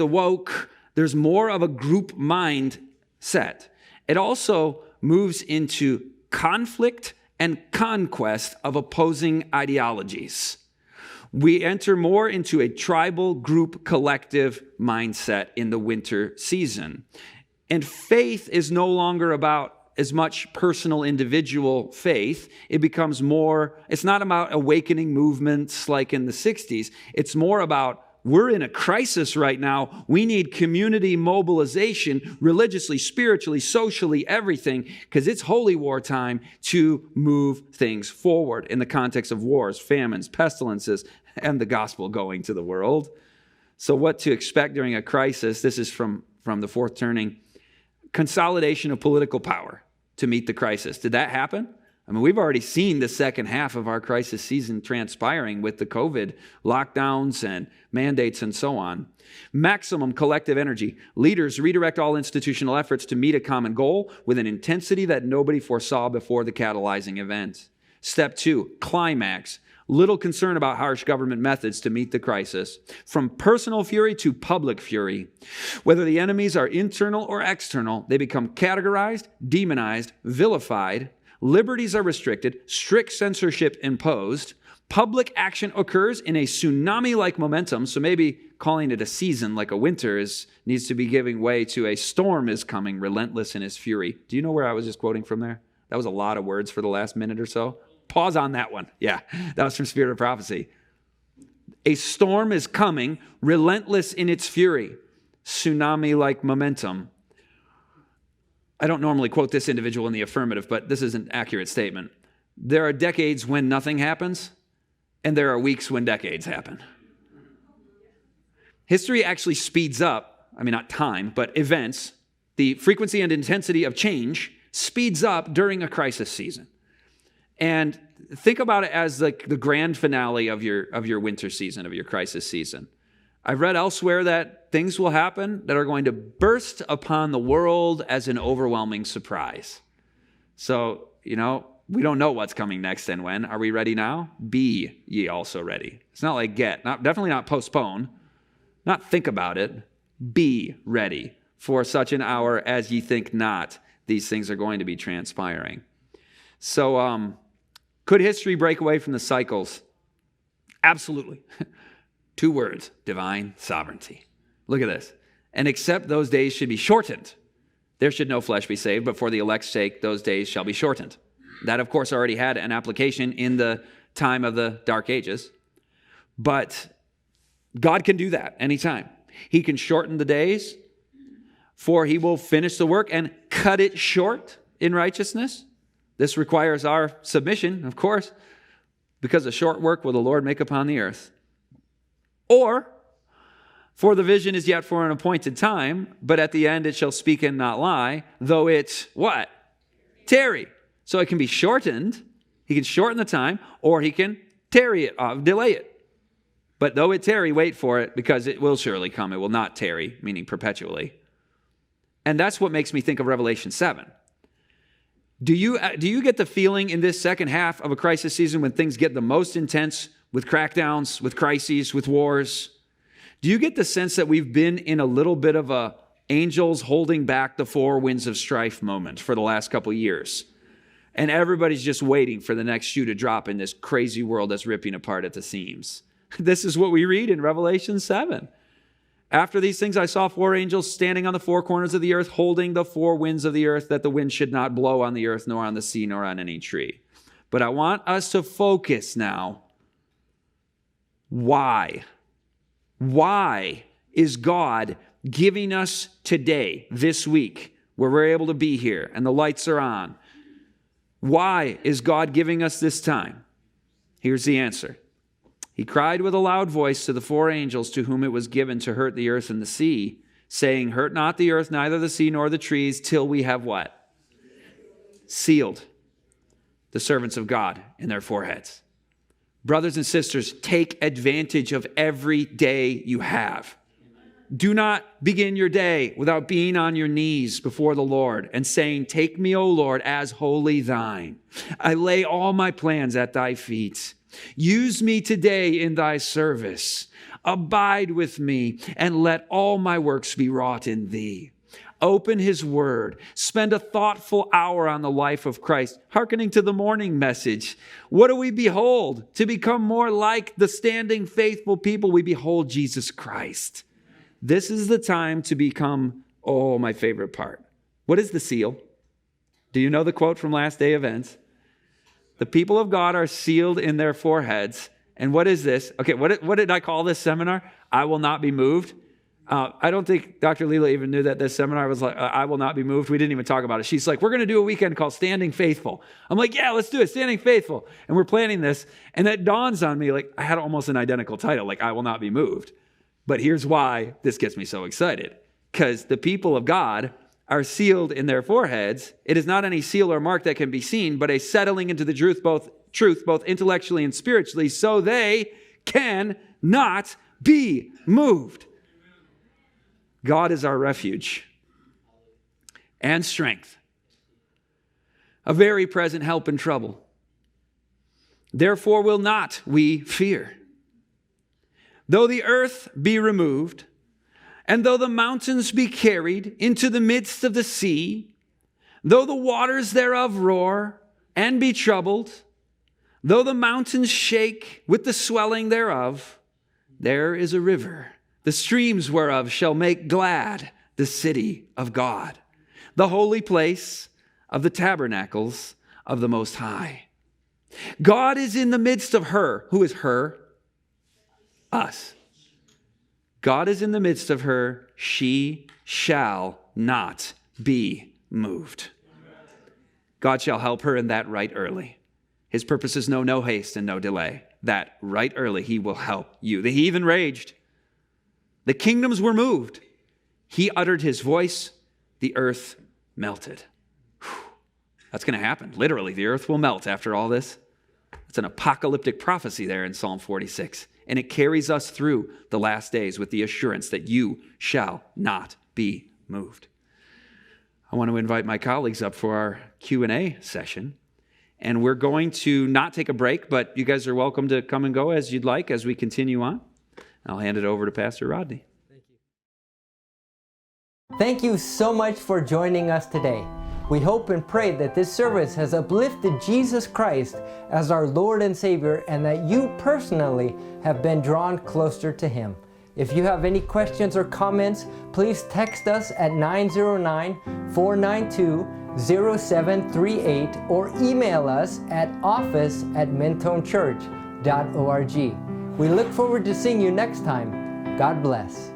woke? There's more of a group mindset. It also moves into conflict and conquest of opposing ideologies. We enter more into a tribal, group, collective mindset in the winter season. And faith is no longer about as much personal, individual faith. It becomes more, it's not about awakening movements like in the 60s. It's more about, we're in a crisis right now. We need community mobilization, religiously, spiritually, socially, everything, because it's holy war time to move things forward in the context of wars, famines, pestilences, and the gospel going to the world. So what to expect during a crisis? This is from the fourth turning. Consolidation of political power to meet the crisis. Did that happen? I mean, we've already seen the second half of our crisis season transpiring with the COVID lockdowns and mandates and so on. Maximum collective energy. Leaders redirect all institutional efforts to meet a common goal with an intensity that nobody foresaw before the catalyzing event. Step 2, climax. Little concern about harsh government methods to meet the crisis. From personal fury to public fury. Whether the enemies are internal or external, they become categorized, demonized, vilified. Liberties are restricted, strict censorship imposed. Public action occurs in a tsunami-like momentum, so maybe calling it a season like a winter needs to be giving way to a storm is coming, relentless in his fury. Do you know where I was just quoting from there? That was a lot of words for the last minute or so. Pause on that one. Yeah, that was from Spirit of Prophecy. A storm is coming, relentless in its fury, tsunami-like momentum. I don't normally quote this individual in the affirmative, but this is an accurate statement. There are decades when nothing happens, and there are weeks when decades happen. History actually speeds up, not time, but events. The frequency and intensity of change speeds up during a crisis season. And think about it as like the grand finale of your winter season, of your crisis season. I've read elsewhere that things will happen that are going to burst upon the world as an overwhelming surprise. So, we don't know what's coming next and when. Are we ready now? Be ye also ready. It's not like definitely not postpone, not think about it. Be ready for such an hour as ye think not. These things are going to be transpiring. So, could history break away from the cycles? Absolutely. 2 words, divine sovereignty. Look at this. And except those days should be shortened, there should no flesh be saved, but for the elect's sake, those days shall be shortened. That, of course, already had an application in the time of the Dark Ages. But God can do that anytime. He can shorten the days, for he will finish the work and cut it short in righteousness. This requires our submission, of course, because a short work will the Lord make upon the earth. Or, for the vision is yet for an appointed time, but at the end it shall speak and not lie, though it, what? Tarry. So it can be shortened. He can shorten the time, or he can tarry it, delay it. But though it tarry, wait for it, because it will surely come. It will not tarry, meaning perpetually. And that's what makes me think of Revelation 7. Do you get the feeling in this second half of a crisis season when things get the most intense with crackdowns, with crises, with wars? Do you get the sense that we've been in a little bit of a angels holding back the 4 winds of strife moment for the last couple years? And everybody's just waiting for the next shoe to drop in this crazy world that's ripping apart at the seams. This is what we read in Revelation 7. After these things, I saw 4 angels standing on the 4 corners of the earth, holding the 4 winds of the earth, that the wind should not blow on the earth, nor on the sea, nor on any tree. But I want us to focus now. Why? Why is God giving us today, this week, where we're able to be here and the lights are on? Why is God giving us this time? Here's the answer. He cried with a loud voice to the 4 angels to whom it was given to hurt the earth and the sea, saying, hurt not the earth, neither the sea nor the trees, till we have what? Sealed the servants of God in their foreheads. Brothers and sisters, take advantage of every day you have. Do not begin your day without being on your knees before the Lord and saying, take me, O Lord, as wholly thine. I lay all my plans at thy feet. Use me today in thy service. Abide with me and let all my works be wrought in thee. Open his word. Spend a thoughtful hour on the life of Christ, hearkening to the morning message. What do we behold? To become more like the standing faithful people, we behold Jesus Christ. This is the time to become, my favorite part. What is the seal? Do you know the quote from Last Day Events? The people of God are sealed in their foreheads. And what is this? Okay, what did I call this seminar? I will not be moved. I don't think Dr. Leela even knew that this seminar was like, I will not be moved. We didn't even talk about it. She's like, we're going to do a weekend called Standing Faithful. I'm like, yeah, let's do it, Standing Faithful. And we're planning this. And it dawns on me, like, I had almost an identical title, like, I will not be moved. But here's why this gets me so excited. Because the people of God are sealed in their foreheads. It is not any seal or mark that can be seen, but a settling into the truth, both intellectually and spiritually, so they cannot be moved. God is our refuge and strength, a very present help in trouble. Therefore will not we fear. Though the earth be removed, and though the mountains be carried into the midst of the sea, though the waters thereof roar and be troubled, though the mountains shake with the swelling thereof, there is a river, the streams whereof shall make glad the city of God, the holy place of the tabernacles of the Most High. God is in the midst of her. Who is her? Us. God is in the midst of her. She shall not be moved. God shall help her in that right early. His purposes know no haste and no delay. That right early he will help you. The heathen raged. The kingdoms were moved. He uttered his voice. The earth melted. Whew. That's going to happen. Literally, the earth will melt after all this. It's an apocalyptic prophecy there in Psalm 46. And it carries us through the last days with the assurance that you shall not be moved. I want to invite my colleagues up for our Q&A session. And we're going to not take a break, but you guys are welcome to come and go as you'd like as we continue on. I'll hand it over to Pastor Rodney. Thank you so much for joining us today. We hope and pray that this service has uplifted Jesus Christ as our Lord and Savior, and that you personally have been drawn closer to Him. If you have any questions or comments, please text us at 909-492-0738 or email us at office@mentonechurch.org. We look forward to seeing you next time. God bless.